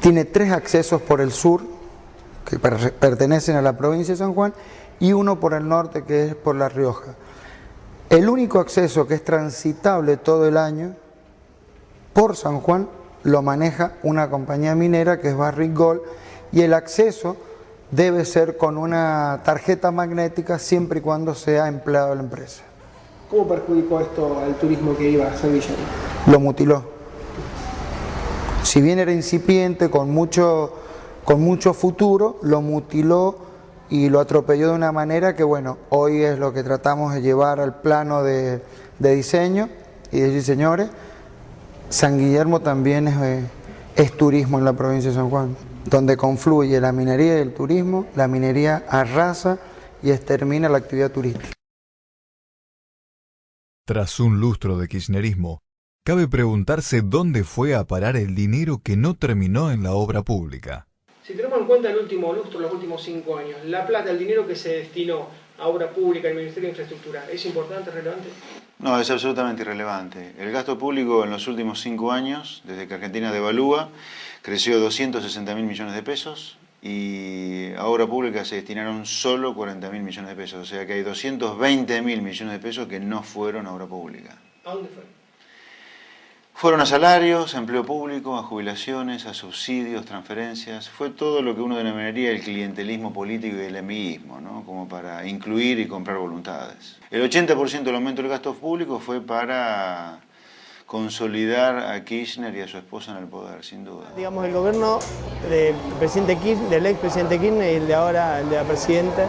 tiene 3 accesos por el sur, que pertenecen a la provincia de San Juan, y uno por el norte, que es por La Rioja. El único acceso que es transitable todo el año por San Juan lo maneja una compañía minera que es Barrick Gold, y el acceso debe ser con una tarjeta magnética siempre y cuando sea empleado de la empresa. ¿Cómo perjudicó esto al turismo que iba a San Guillermo? Lo mutiló. Si bien era incipiente, con mucho futuro, lo mutiló y lo atropelló de una manera que, bueno, hoy es lo que tratamos de llevar al plano de diseño y decir, señores, San Guillermo también es turismo en la provincia de San Juan, donde confluye la minería y el turismo. La minería arrasa y extermina la actividad turística. Tras un lustro de kirchnerismo, cabe preguntarse dónde fue a parar el dinero que no terminó en la obra pública. Si tenemos en cuenta el último lustro, los últimos 5 años, la plata, el dinero que se destinó a obra pública, al Ministerio de Infraestructura, ¿es importante, relevante? No, es absolutamente irrelevante. El gasto público en los últimos 5 años, desde que Argentina devalúa, creció 260.000 millones de pesos y a obra pública se destinaron solo 40.000 millones de pesos. O sea que hay 220.000 millones de pesos que no fueron a obra pública. ¿A dónde fueron? Fueron a salarios, a empleo público, a jubilaciones, a subsidios, transferencias. Fue todo lo que uno denominaría el clientelismo político y el amiguismo, ¿no? Como para incluir y comprar voluntades. El 80% del aumento del gasto público fue para consolidar a Kirchner y a su esposa en el poder, sin duda. Digamos, el gobierno del presidente Kirchner, del expresidente Kirchner y el de ahora, el de la presidenta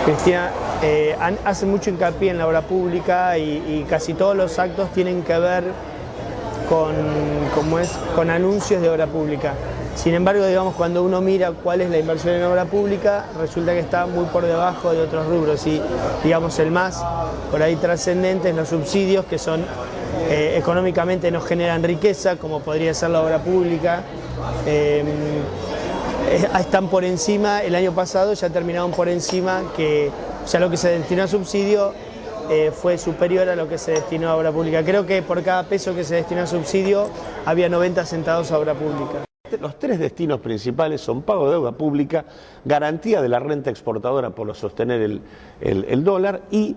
Cristina, hacen mucho hincapié en la obra pública y casi todos los actos tienen que ver con anuncios de obra pública. Sin embargo, digamos, cuando uno mira cuál es la inversión en obra pública, resulta que está muy por debajo de otros rubros y, digamos, el más por ahí trascendente es los subsidios, que son económicamente no generan riqueza, como podría ser la obra pública. Están por encima, el año pasado ya terminaron por encima, que ya lo que se destinó a subsidio fue superior a lo que se destinó a obra pública. Creo que por cada peso que se destinó a subsidio había 90 centavos a obra pública. Los 3 destinos principales son pago de deuda pública, garantía de la renta exportadora por sostener el dólar y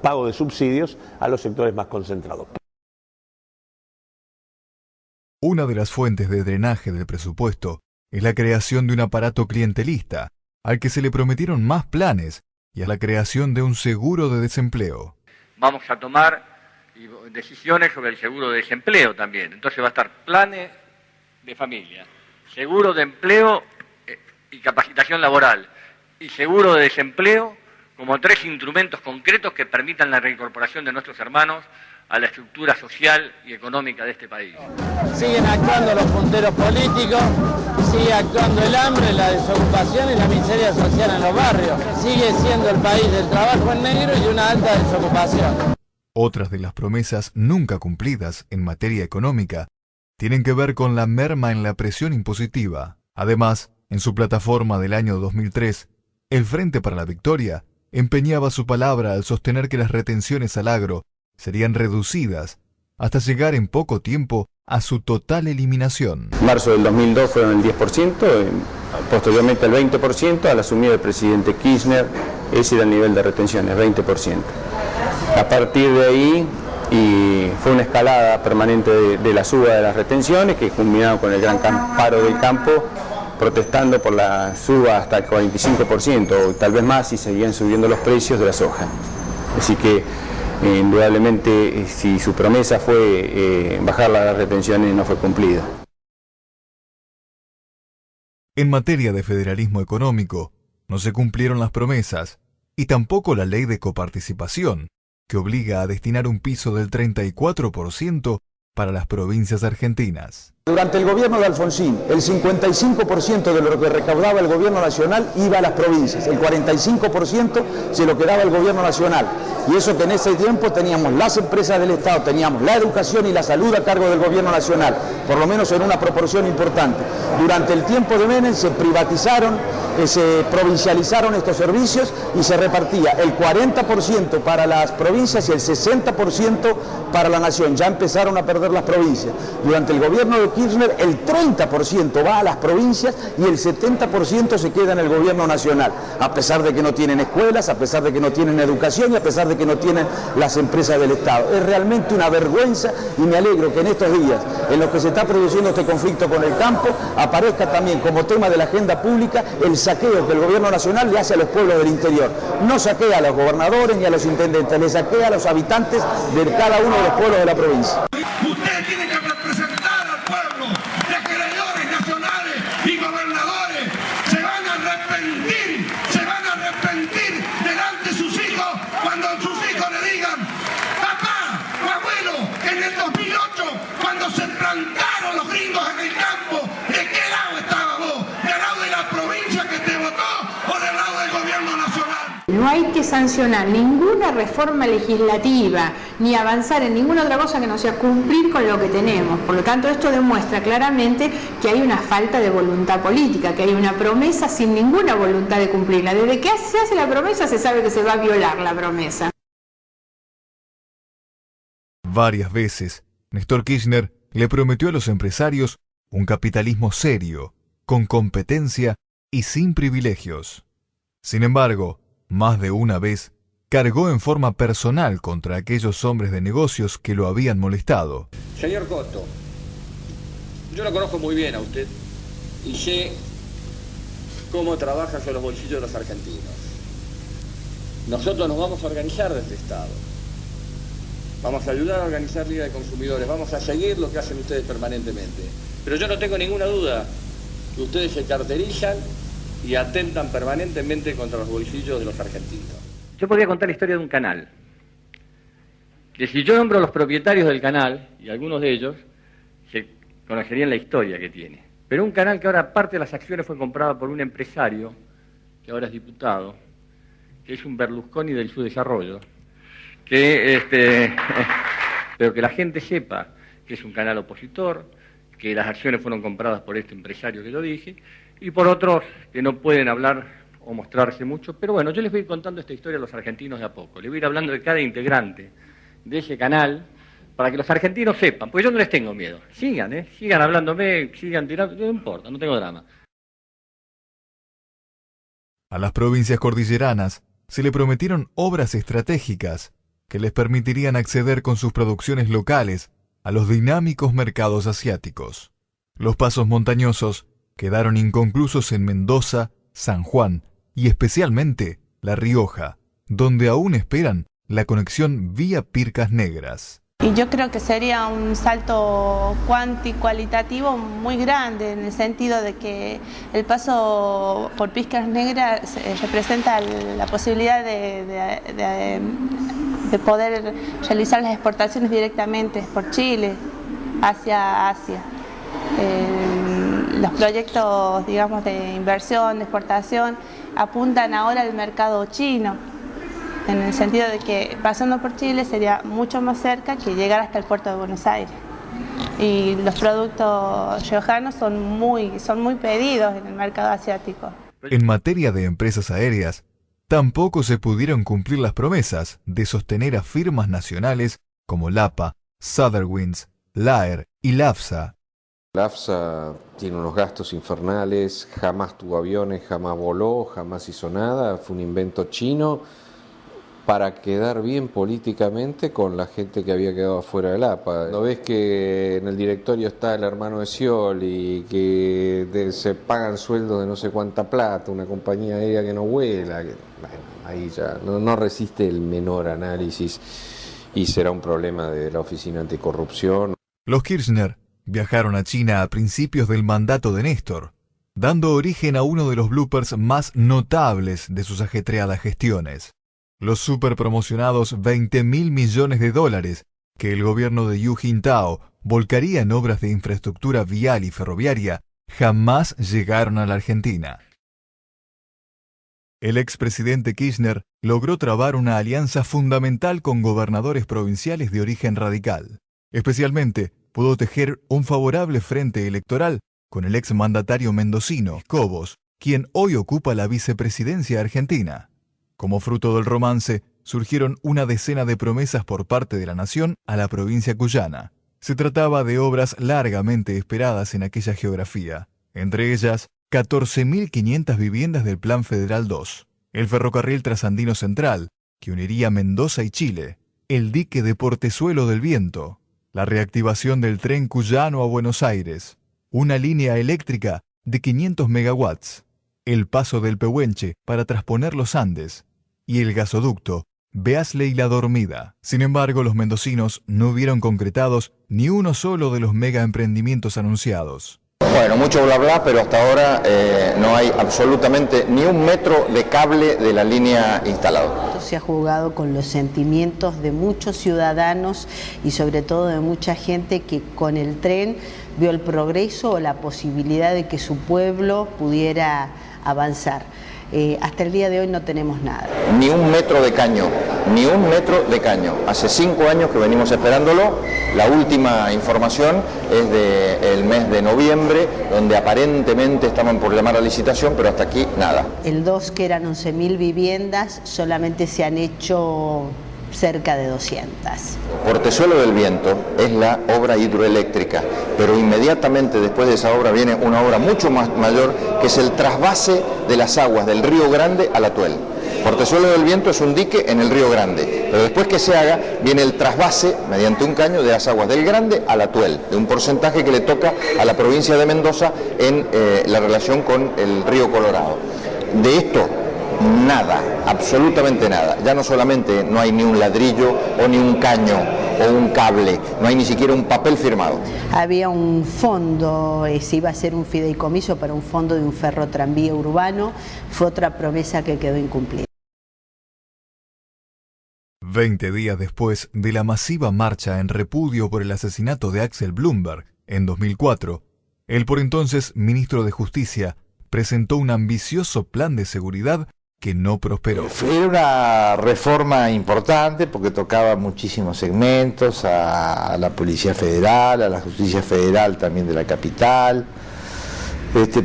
pago de subsidios a los sectores más concentrados. Una de las fuentes de drenaje del presupuesto es la creación de un aparato clientelista, al que se le prometieron más planes y a la creación de un seguro de desempleo. Vamos a tomar decisiones sobre el seguro de desempleo también. Entonces va a estar planes de familia, seguro de empleo y capacitación laboral y seguro de desempleo como 3 instrumentos concretos que permitan la reincorporación de nuestros hermanos a la estructura social y económica de este país. Siguen actuando los punteros políticos, sigue actuando el hambre, la desocupación y la miseria social en los barrios. Sigue siendo el país del trabajo en negro y una alta desocupación. Otras de las promesas nunca cumplidas en materia económica tienen que ver con la merma en la presión impositiva. Además, en su plataforma del año 2003, el Frente para la Victoria empeñaba su palabra al sostener que las retenciones al agro serían reducidas hasta llegar en poco tiempo a su total eliminación. En marzo del 2002 fueron el 10%, posteriormente el 20%, al asumir el presidente Kirchner, ese era el nivel de retenciones, 20%. A partir de ahí, fue una escalada permanente de la suba de las retenciones, que culminaron con el gran paro del campo, protestando por la suba hasta el 45% o tal vez más si seguían subiendo los precios de la soja. Así que indudablemente si su promesa fue bajar las retenciones, no fue cumplida. En materia de federalismo económico, no se cumplieron las promesas y tampoco la ley de coparticipación, que obliga a destinar un piso del 34% para las provincias argentinas. Durante el gobierno de Alfonsín, el 55% de lo que recaudaba el gobierno nacional iba a las provincias, el 45% se lo quedaba el gobierno nacional. Y eso que en ese tiempo teníamos las empresas del Estado, teníamos la educación y la salud a cargo del gobierno nacional, por lo menos en una proporción importante. Durante el tiempo de Menem se privatizaron, se provincializaron estos servicios y se repartía el 40% para las provincias y el 60% para la nación. Ya empezaron a perder las provincias. Durante el gobierno de Kirchner el 30% va a las provincias y el 70% se queda en el gobierno nacional, a pesar de que no tienen escuelas, a pesar de que no tienen educación y a pesar de que no tienen las empresas del Estado. Es realmente una vergüenza y me alegro que en estos días en los que se está produciendo este conflicto con el campo aparezca también como tema de la agenda pública el saqueo que el gobierno nacional le hace a los pueblos del interior. No saquea a los gobernadores ni a los intendentes, le saquea a los habitantes de cada uno de los pueblos de la provincia. Usted tiene que representar al pueblo de acreedores nacionales y gobernadores. Se van a arrepentir delante de sus hijos cuando sus hijos le digan: papá o abuelo, en el 2008 cuando se plantaron los gringos en el campo, ¿de qué lado estabas vos? ¿Del lado de la provincia que te votó o del lado del gobierno nacional? No hay que sancionar ninguna reforma legislativa ni avanzar en ninguna otra cosa que no sea cumplir con lo que tenemos. Por lo tanto, esto demuestra claramente que hay una falta de voluntad política, que hay una promesa sin ninguna voluntad de cumplirla. Desde que se hace la promesa se sabe que se va a violar la promesa. Varias veces, Néstor Kirchner le prometió a los empresarios un capitalismo serio, con competencia y sin privilegios. Sin embargo, más de una vez, cargó en forma personal contra aquellos hombres de negocios que lo habían molestado. Señor Coto, yo lo conozco muy bien a usted y sé cómo trabaja sobre los bolsillos de los argentinos. Nosotros nos vamos a organizar desde Estado. Vamos a ayudar a organizar Liga de Consumidores, vamos a seguir lo que hacen ustedes permanentemente. Pero yo no tengo ninguna duda que ustedes se caracterizan y atentan permanentemente contra los bolsillos de los argentinos. Yo podría contar la historia de un canal, que si yo nombro a los propietarios del canal, y algunos de ellos, se conocerían la historia que tiene. Pero un canal que ahora parte de las acciones fue comprada por un empresario, que ahora es diputado, que es un Berlusconi del subdesarrollo, pero que la gente sepa que es un canal opositor, que las acciones fueron compradas por este empresario que yo dije, y por otros que no pueden hablar o mostrarse mucho. Pero bueno, yo les voy a ir contando esta historia a los argentinos de a poco. Les voy a ir hablando de cada integrante de ese canal para que los argentinos sepan, porque yo no les tengo miedo. Sigan hablándome, sigan tirando, no importa, no tengo drama. A las provincias cordilleranas se le prometieron obras estratégicas que les permitirían acceder con sus producciones locales a los dinámicos mercados asiáticos. Los pasos montañosos quedaron inconclusos en Mendoza, San Juan y especialmente La Rioja, donde aún esperan la conexión vía Pircas Negras. Y yo creo que sería un salto cualitativo muy grande, en el sentido de que el paso por Pircas Negras representa la posibilidad de poder realizar las exportaciones directamente por Chile hacia Asia. Los proyectos, digamos, de inversión, de exportación, apuntan ahora al mercado chino, en el sentido de que pasando por Chile sería mucho más cerca que llegar hasta el puerto de Buenos Aires. Y los productos riojanos son muy pedidos en el mercado asiático. En materia de empresas aéreas, tampoco se pudieron cumplir las promesas de sostener a firmas nacionales como LAPA, Southerwinds, Laer y LAFSA. La AFSA tiene unos gastos infernales, jamás tuvo aviones, jamás voló, jamás hizo nada, fue un invento chino para quedar bien políticamente con la gente que había quedado afuera del APA. ¿No ves que en el directorio está el hermano de Scioli, que se pagan sueldos de no sé cuánta plata, una compañía aérea que no vuela? Bueno, ahí ya no resiste el menor análisis y será un problema de la Oficina Anticorrupción. Los Kirchner viajaron a China a principios del mandato de Néstor, dando origen a uno de los bloopers más notables de sus ajetreadas gestiones. Los superpromocionados $20.000 millones que el gobierno de Hu Jintao volcaría en obras de infraestructura vial y ferroviaria jamás llegaron a la Argentina. El expresidente Kirchner logró trabar una alianza fundamental con gobernadores provinciales de origen radical. Especialmente, pudo tejer un favorable frente electoral con el exmandatario mendocino, Cobos, quien hoy ocupa la vicepresidencia argentina. Como fruto del romance, surgieron una decena de promesas por parte de la nación a la provincia cuyana. Se trataba de obras largamente esperadas en aquella geografía, entre ellas 14.500 viviendas del Plan Federal 2, el ferrocarril trasandino central, que uniría Mendoza y Chile, el dique de Portezuelo del Viento, la reactivación del tren cuyano a Buenos Aires, una línea eléctrica de 500 megawatts, el paso del Pehuenche para trasponer los Andes, y el gasoducto Beasley La Dormida. Sin embargo, los mendocinos no vieron concretados ni uno solo de los megaemprendimientos anunciados. Bueno, mucho bla bla, pero hasta ahora no hay absolutamente ni un metro de cable de la línea instalado. Esto se ha jugado con los sentimientos de muchos ciudadanos y sobre todo de mucha gente que con el tren vio el progreso o la posibilidad de que su pueblo pudiera avanzar. Hasta el día de hoy no tenemos nada. Ni un metro de caño, ni un metro de caño. Hace 5 años que venimos esperándolo. La última información es del mes de noviembre, donde aparentemente estaban por llamar a licitación, pero hasta aquí nada. El 2, que eran 11.000 viviendas, solamente se han hecho cerca de 200. Portezuelo del Viento es la obra hidroeléctrica, pero inmediatamente después de esa obra viene una obra mucho más mayor, que es el trasvase de las aguas del Río Grande al Atuel. Portezuelo del Viento es un dique en el Río Grande, pero después que se haga viene el trasvase mediante un caño de las aguas del Grande al Atuel, de un porcentaje que le toca a la provincia de Mendoza en la relación con el Río Colorado. De esto nada, absolutamente nada. Ya no solamente no hay ni un ladrillo o ni un caño o un cable, no hay ni siquiera un papel firmado. Había un fondo, se iba a hacer un fideicomiso para un fondo de un ferrotranvía urbano, fue otra promesa que quedó incumplida. 20 días después de la masiva marcha en repudio por el asesinato de Axel Bloomberg en 2004, el por entonces ministro de Justicia presentó un ambicioso plan de seguridad que no prosperó. Fue una reforma importante porque tocaba muchísimos segmentos, a la Policía Federal, a la Justicia Federal también de la capital,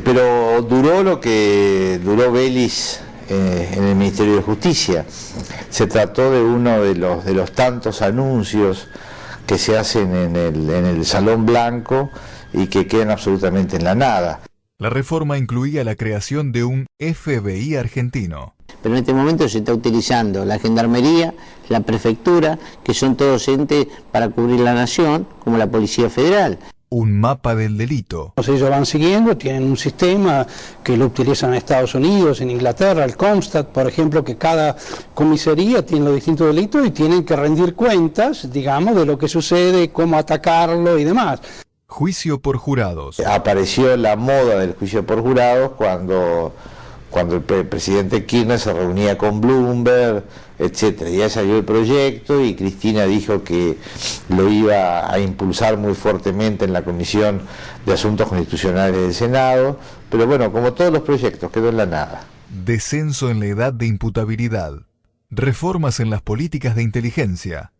pero duró lo que duró Vélez en el Ministerio de Justicia. Se trató de uno de los tantos anuncios que se hacen en el Salón Blanco y que quedan absolutamente en la nada. La reforma incluía la creación de un FBI argentino. Pero en este momento se está utilizando la Gendarmería, la Prefectura, que son todos entes para cubrir la nación, como la Policía Federal. Un mapa del delito. Ellos van siguiendo, tienen un sistema que lo utilizan en Estados Unidos, en Inglaterra, el Comstat, por ejemplo, que cada comisaría tiene los distintos delitos y tienen que rendir cuentas, digamos, de lo que sucede, cómo atacarlo y demás. Juicio por jurados. Apareció la moda del juicio por jurados cuando el presidente Kirchner se reunía con Bloomberg, etcétera. Ya salió el proyecto y Cristina dijo que lo iba a impulsar muy fuertemente en la Comisión de Asuntos Constitucionales del Senado, pero bueno, como todos los proyectos, quedó en la nada. Descenso en la edad de imputabilidad, reformas en las políticas de inteligencia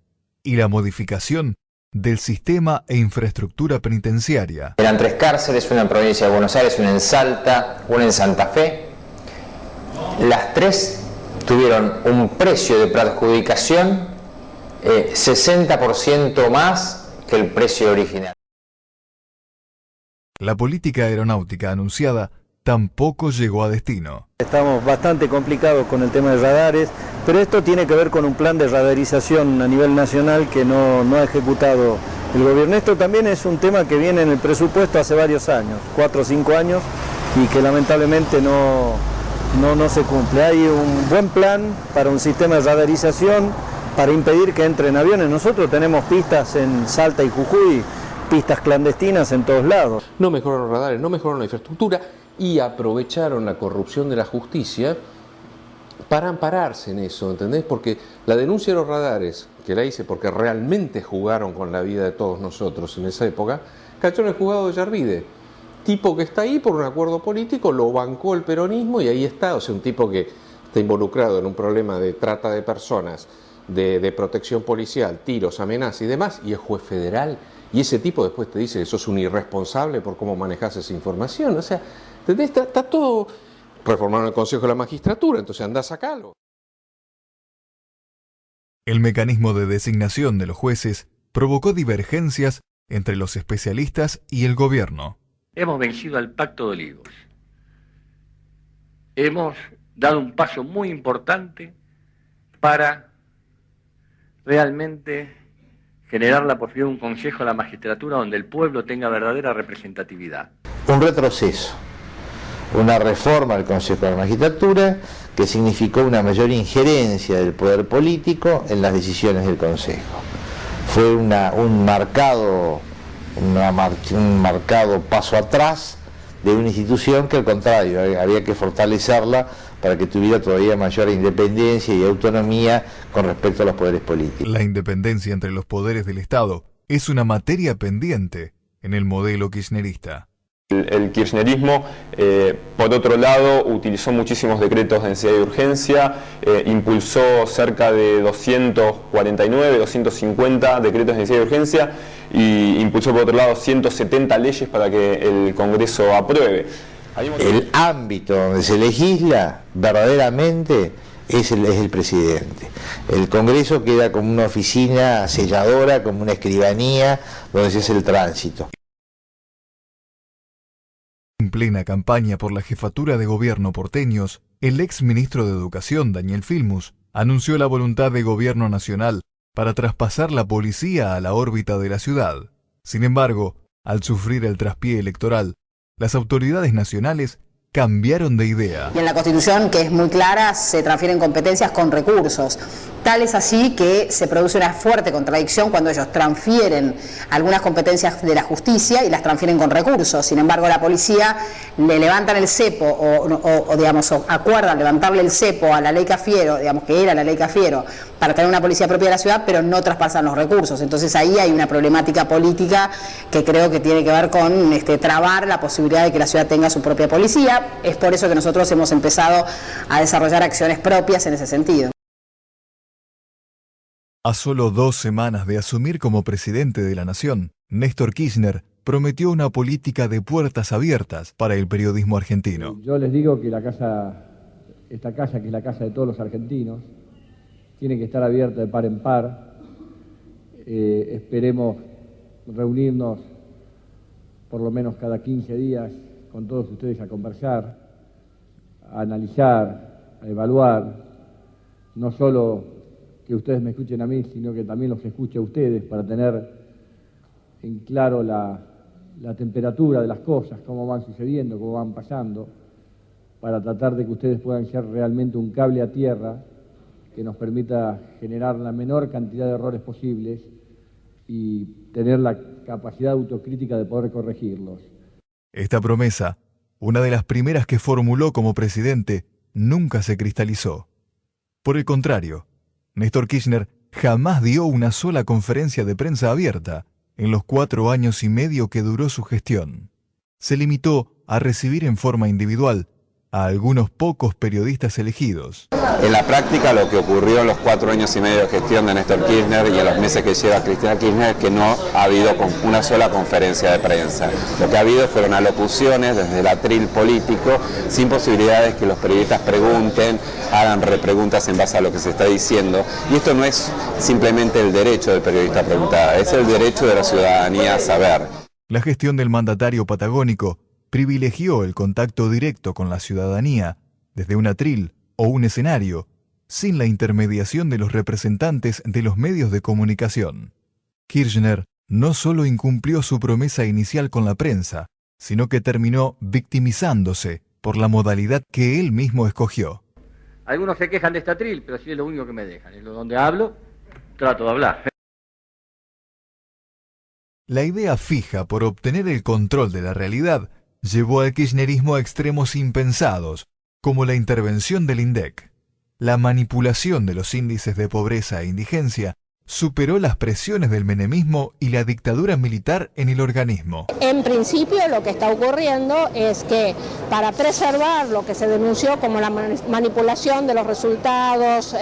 y la modificación del sistema e infraestructura penitenciaria. Eran 3 cárceles, una en provincia de Buenos Aires, una en Salta, una en Santa Fe. Las 3 tuvieron un precio de preadjudicación 60% más que el precio original. La política aeronáutica anunciada tampoco llegó a destino. Estamos bastante complicados con el tema de radares, pero esto tiene que ver con un plan de radarización a nivel nacional que no ha ejecutado el gobierno. Esto también es un tema que viene en el presupuesto hace varios años, 4 o 5 años, y que lamentablemente no se cumple. Hay un buen plan para un sistema de radarización para impedir que entren aviones. Nosotros tenemos pistas en Salta y Jujuy, pistas clandestinas en todos lados. No mejoraron los radares, no mejoraron la infraestructura y aprovecharon la corrupción de la justicia para ampararse en eso, ¿entendés? Porque la denuncia de los radares, que la hice porque realmente jugaron con la vida de todos nosotros en esa época, cayó en el juzgado de Yarvide. Tipo que está ahí por un acuerdo político, lo bancó el peronismo y ahí está, o sea, un tipo que está involucrado en un problema de trata de personas, de protección policial, tiros, amenazas y demás, y es juez federal, y ese tipo después te dice que sos un irresponsable por cómo manejás esa información, o sea, ¿entendés? Está todo... Reformaron el Consejo de la Magistratura, entonces andá a sacarlo. El mecanismo de designación de los jueces provocó divergencias entre los especialistas y el gobierno. Hemos vencido al Pacto de Olivos. Hemos dado un paso muy importante para realmente generar la posibilidad de un Consejo de la Magistratura donde el pueblo tenga verdadera representatividad. Un retroceso, una reforma del Consejo de la Magistratura que significó una mayor injerencia del poder político en las decisiones del Consejo. Fue un marcado paso atrás de una institución que al contrario había que fortalecerla para que tuviera todavía mayor independencia y autonomía con respecto a los poderes políticos. La independencia entre los poderes del Estado es una materia pendiente en el modelo kirchnerista. El kirchnerismo, por otro lado, utilizó muchísimos decretos de necesidad y urgencia, impulsó cerca de 249, 250 decretos de necesidad y urgencia y impulsó por otro lado 170 leyes para que el Congreso apruebe. El ámbito donde se legisla verdaderamente es el presidente. El Congreso queda como una oficina selladora, como una escribanía donde se hace el tránsito. En plena campaña por la jefatura de gobierno porteños, el ex ministro de Educación, Daniel Filmus, anunció la voluntad de gobierno nacional para traspasar la policía a la órbita de la ciudad. Sin embargo, al sufrir el traspié electoral, las autoridades nacionales cambiaron de idea. Y en la Constitución, que es muy clara, se transfieren competencias con recursos. Tal es así que se produce una fuerte contradicción cuando ellos transfieren algunas competencias de la justicia y las transfieren con recursos. Sin embargo, la policía le levantan el cepo o acuerdan levantarle el cepo a la ley Cafiero, digamos que era la ley Cafiero, para tener una policía propia de la ciudad, pero no traspasan los recursos. Entonces ahí hay una problemática política que creo que tiene que ver con trabar la posibilidad de que la ciudad tenga su propia policía. Es por eso que nosotros hemos empezado a desarrollar acciones propias en ese sentido. A solo 2 semanas de asumir como presidente de la Nación, Néstor Kirchner prometió una política de puertas abiertas para el periodismo argentino. Yo les digo que esta casa, que es la casa de todos los argentinos, tiene que estar abierta de par en par. Esperemos reunirnos por lo menos cada 15 días con todos ustedes a conversar, a analizar, a evaluar, no solo que ustedes me escuchen a mí, sino que también los escuche a ustedes para tener en claro la temperatura de las cosas, cómo van sucediendo, cómo van pasando, para tratar de que ustedes puedan ser realmente un cable a tierra que nos permita generar la menor cantidad de errores posibles y tener la capacidad autocrítica de poder corregirlos. Esta promesa, una de las primeras que formuló como presidente, nunca se cristalizó. Por el contrario, Néstor Kirchner jamás dio una sola conferencia de prensa abierta en los 4 años y medio que duró su gestión. Se limitó a recibir en forma individual a algunos pocos periodistas elegidos. En la práctica, lo que ocurrió en los 4 años y medio de gestión de Néstor Kirchner y en los meses que lleva Cristina Kirchner es que no ha habido una sola conferencia de prensa. Lo que ha habido fueron alocuciones desde el atril político, sin posibilidades que los periodistas pregunten, hagan repreguntas en base a lo que se está diciendo. Y esto no es simplemente el derecho del periodista a preguntar, es el derecho de la ciudadanía a saber. La gestión del mandatario patagónico privilegió el contacto directo con la ciudadanía desde un atril o un escenario, sin la intermediación de los representantes de los medios de comunicación. Kirchner no solo incumplió su promesa inicial con la prensa, sino que terminó victimizándose por la modalidad que él mismo escogió. Algunos se quejan de este atril, pero sí es lo único que me dejan. Es lo donde hablo, trato de hablar. La idea fija por obtener el control de la realidad llevó al kirchnerismo a extremos impensados, como la intervención del INDEC. La manipulación de los índices de pobreza e indigencia superó las presiones del menemismo y la dictadura militar en el organismo. En principio lo que está ocurriendo es que para preservar lo que se denunció como la manipulación de los resultados,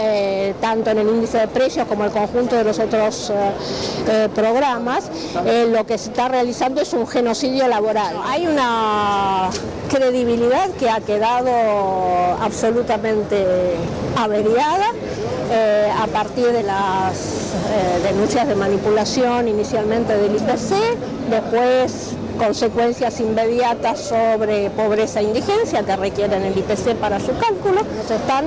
tanto en el índice de precios como el conjunto de los otros programas, lo que se está realizando es un genocidio laboral. Hay una credibilidad que ha quedado absolutamente averiada a partir de las denuncias de manipulación inicialmente del IPC, después consecuencias inmediatas sobre pobreza e indigencia que requieren el IPC para su cálculo. Nos están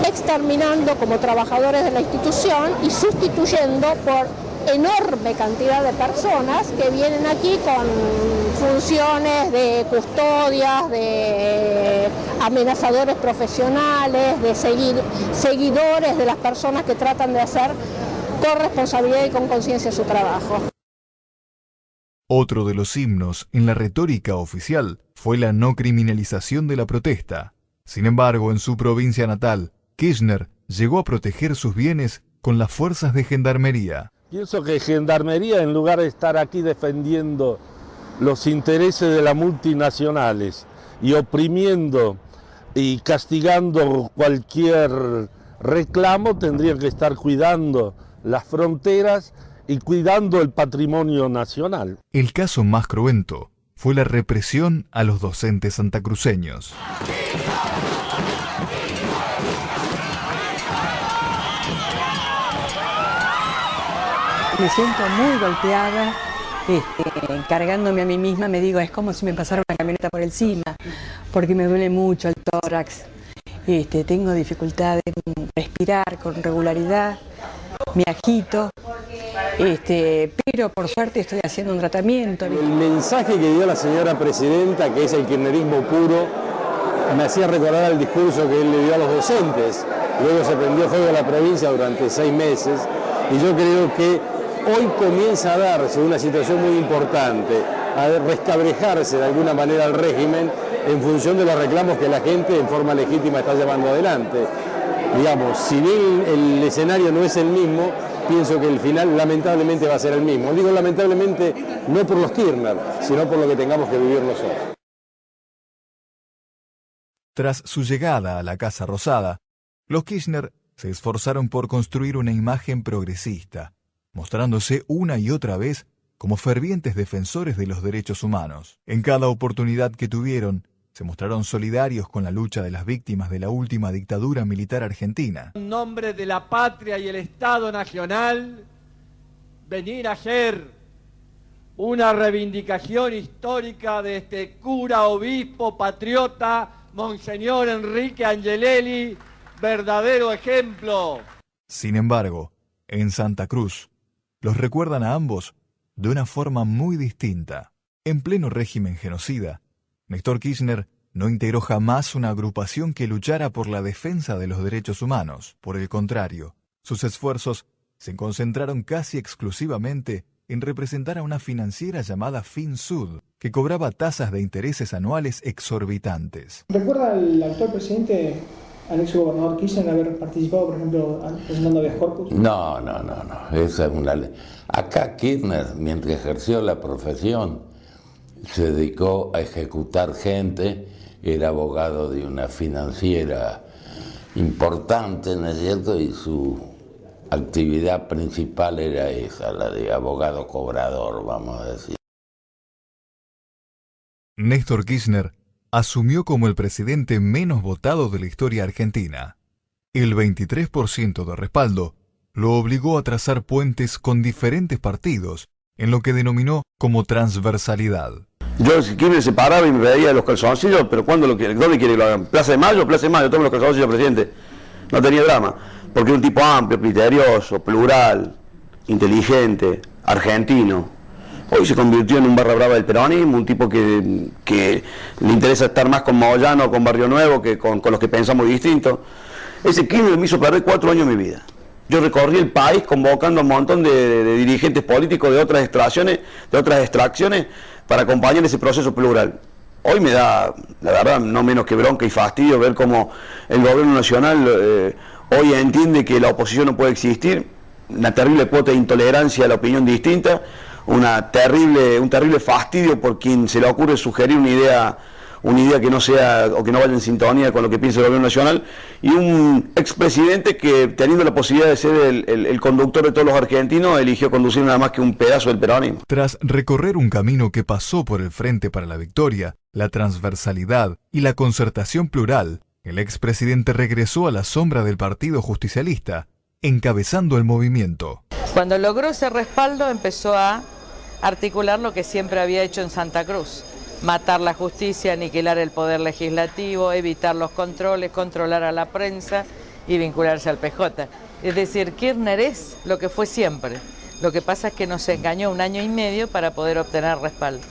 exterminando como trabajadores de la institución y sustituyendo por enorme cantidad de personas que vienen aquí con funciones de custodias, de amenazadores profesionales, de seguidores de las personas que tratan de hacer con responsabilidad y con conciencia su trabajo. Otro de los himnos en la retórica oficial fue la no criminalización de la protesta. Sin embargo, en su provincia natal, Kirchner llegó a proteger sus bienes con las fuerzas de gendarmería. Pienso que Gendarmería, en lugar de estar aquí defendiendo los intereses de las multinacionales y oprimiendo y castigando cualquier reclamo, tendría que estar cuidando las fronteras y cuidando el patrimonio nacional. El caso más cruento fue la represión a los docentes santacruceños. Me siento muy golpeada, cargándome a mí misma, me digo, es como si me pasara una camioneta por encima, porque me duele mucho el tórax, tengo dificultad en respirar con regularidad, me agito, pero por suerte estoy haciendo un tratamiento. El mensaje que dio la señora presidenta, que es el kirchnerismo puro, me hacía recordar el discurso que él le dio a los docentes. Luego se prendió fuego a la provincia durante 6 meses y yo creo que hoy comienza a darse una situación muy importante, a rescabrejarse de alguna manera al régimen en función de los reclamos que la gente en forma legítima está llevando adelante. Digamos, si bien el escenario no es el mismo, pienso que el final lamentablemente va a ser el mismo. Digo lamentablemente no por los Kirchner, sino por lo que tengamos que vivir nosotros. Tras su llegada a la Casa Rosada, los Kirchner se esforzaron por construir una imagen progresista, mostrándose una y otra vez como fervientes defensores de los derechos humanos. En cada oportunidad que tuvieron, se mostraron solidarios con la lucha de las víctimas de la última dictadura militar argentina. En nombre de la patria y el Estado Nacional, venir a hacer una reivindicación histórica de este cura, obispo, patriota, Monseñor Enrique Angelelli, verdadero ejemplo. Sin embargo, en Santa Cruz, los recuerdan a ambos de una forma muy distinta. En pleno régimen genocida, Néstor Kirchner no integró jamás una agrupación que luchara por la defensa de los derechos humanos. Por el contrario, sus esfuerzos se concentraron casi exclusivamente en representar a una financiera llamada FinSud, que cobraba tasas de intereses anuales exorbitantes. ¿Recuerda al actual presidente, al ex gobernador Kirchner, haber participado, por ejemplo, presentando habeas corpus? No. Esa es una ley. Acá Kirchner, mientras ejerció la profesión, se dedicó a ejecutar gente, era abogado de una financiera importante, ¿no es cierto? Y su actividad principal era esa, la de abogado cobrador, vamos a decir. Néstor Kirchner asumió como el presidente menos votado de la historia argentina. El 23% de respaldo lo obligó a trazar puentes con diferentes partidos, en lo que denominó como transversalidad. Yo, si Kirchner se paraba y me veía los calzoncillos, pero ¿dónde quiere que lo hagan? ¿Plaza de Mayo? Plaza de Mayo, tome los calzoncillos, presidente. No tenía drama, porque era un tipo amplio, criterioso, plural, inteligente, argentino. Hoy se convirtió en un barra brava del peronismo, un tipo que le interesa estar más con Moyano o con Barrio Nuevo que con los que pensamos distintos. Ese Kirchner me hizo perder 4 años de mi vida. Yo recorrí el país convocando a un montón de dirigentes políticos de otras extracciones, para acompañar ese proceso plural. Hoy me da, la verdad, no menos que bronca y fastidio ver cómo el gobierno nacional hoy entiende que la oposición no puede existir, una terrible cuota de intolerancia a la opinión distinta, un terrible fastidio por quien se le ocurre sugerir una idea que no sea o que no vaya en sintonía con lo que piensa el gobierno nacional, y un expresidente que, teniendo la posibilidad de ser el conductor de todos los argentinos, eligió conducir nada más que un pedazo del peronismo. Tras recorrer un camino que pasó por el Frente para la Victoria, la transversalidad y la concertación plural, el expresidente regresó a la sombra del Partido Justicialista, encabezando el movimiento. Cuando logró ese respaldo, empezó a articular lo que siempre había hecho en Santa Cruz: matar la justicia, aniquilar el poder legislativo, evitar los controles, controlar a la prensa y vincularse al PJ. Es decir, Kirchner es lo que fue siempre. Lo que pasa es que nos engañó 1 año y medio para poder obtener respaldo.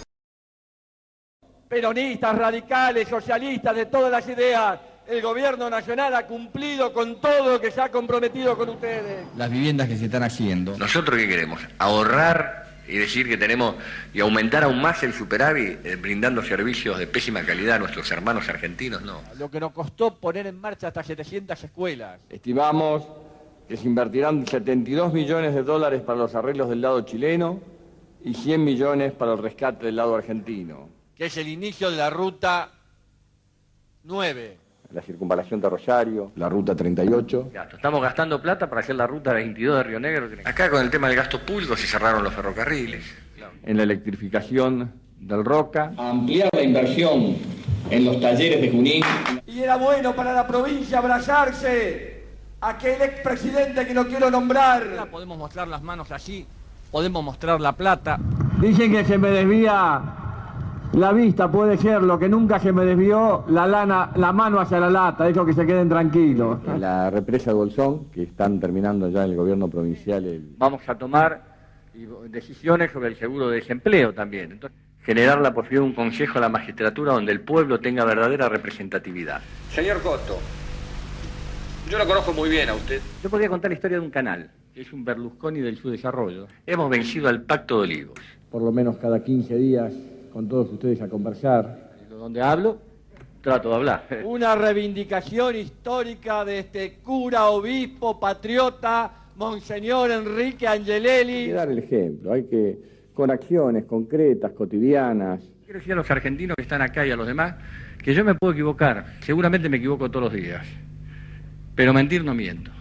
Peronistas, radicales, socialistas, de todas las ideas, el gobierno nacional ha cumplido con todo lo que se ha comprometido con ustedes. Las viviendas que se están haciendo. ¿Nosotros qué queremos? Ahorrar y decir que tenemos y aumentar aún más el superávit brindando servicios de pésima calidad a nuestros hermanos argentinos, no. Lo que nos costó poner en marcha hasta 700 escuelas. Estimamos que se invertirán 72 millones de dólares para los arreglos del lado chileno y 100 millones para el rescate del lado argentino, que es el inicio de la ruta 9. La circunvalación de Rosario, la ruta 38. Estamos gastando plata para hacer la ruta 22 de Río Negro. Acá con el tema del gasto público se cerraron los ferrocarriles. En la electrificación del Roca. Ampliar la inversión en los talleres de Junín. Y era bueno para la provincia abrazarse a aquel expresidente que no quiero nombrar. Podemos mostrar las manos allí, podemos mostrar la plata. Dicen que se me desvía la vista, puede ser, lo que nunca se me desvió, la mano hacia la lata, eso que se queden tranquilos. La represa de Bolsón, que están terminando ya en el gobierno provincial. Vamos a tomar decisiones sobre el seguro de desempleo también. Entonces, generar la posibilidad de un consejo a la magistratura donde el pueblo tenga verdadera representatividad. Señor Costo, yo lo conozco muy bien a usted. Yo podría contar la historia de un canal, que es un Berlusconi del subdesarrollo. Hemos vencido al Pacto de Olivos. Por lo menos cada 15 días con todos ustedes a conversar. Donde hablo, trato de hablar. Una reivindicación histórica de este cura, obispo, patriota, Monseñor Enrique Angelelli. Hay que dar el ejemplo, hay que, con acciones concretas, cotidianas. Quiero decir a los argentinos que están acá y a los demás que yo me puedo equivocar, seguramente me equivoco todos los días, pero mentir no miento.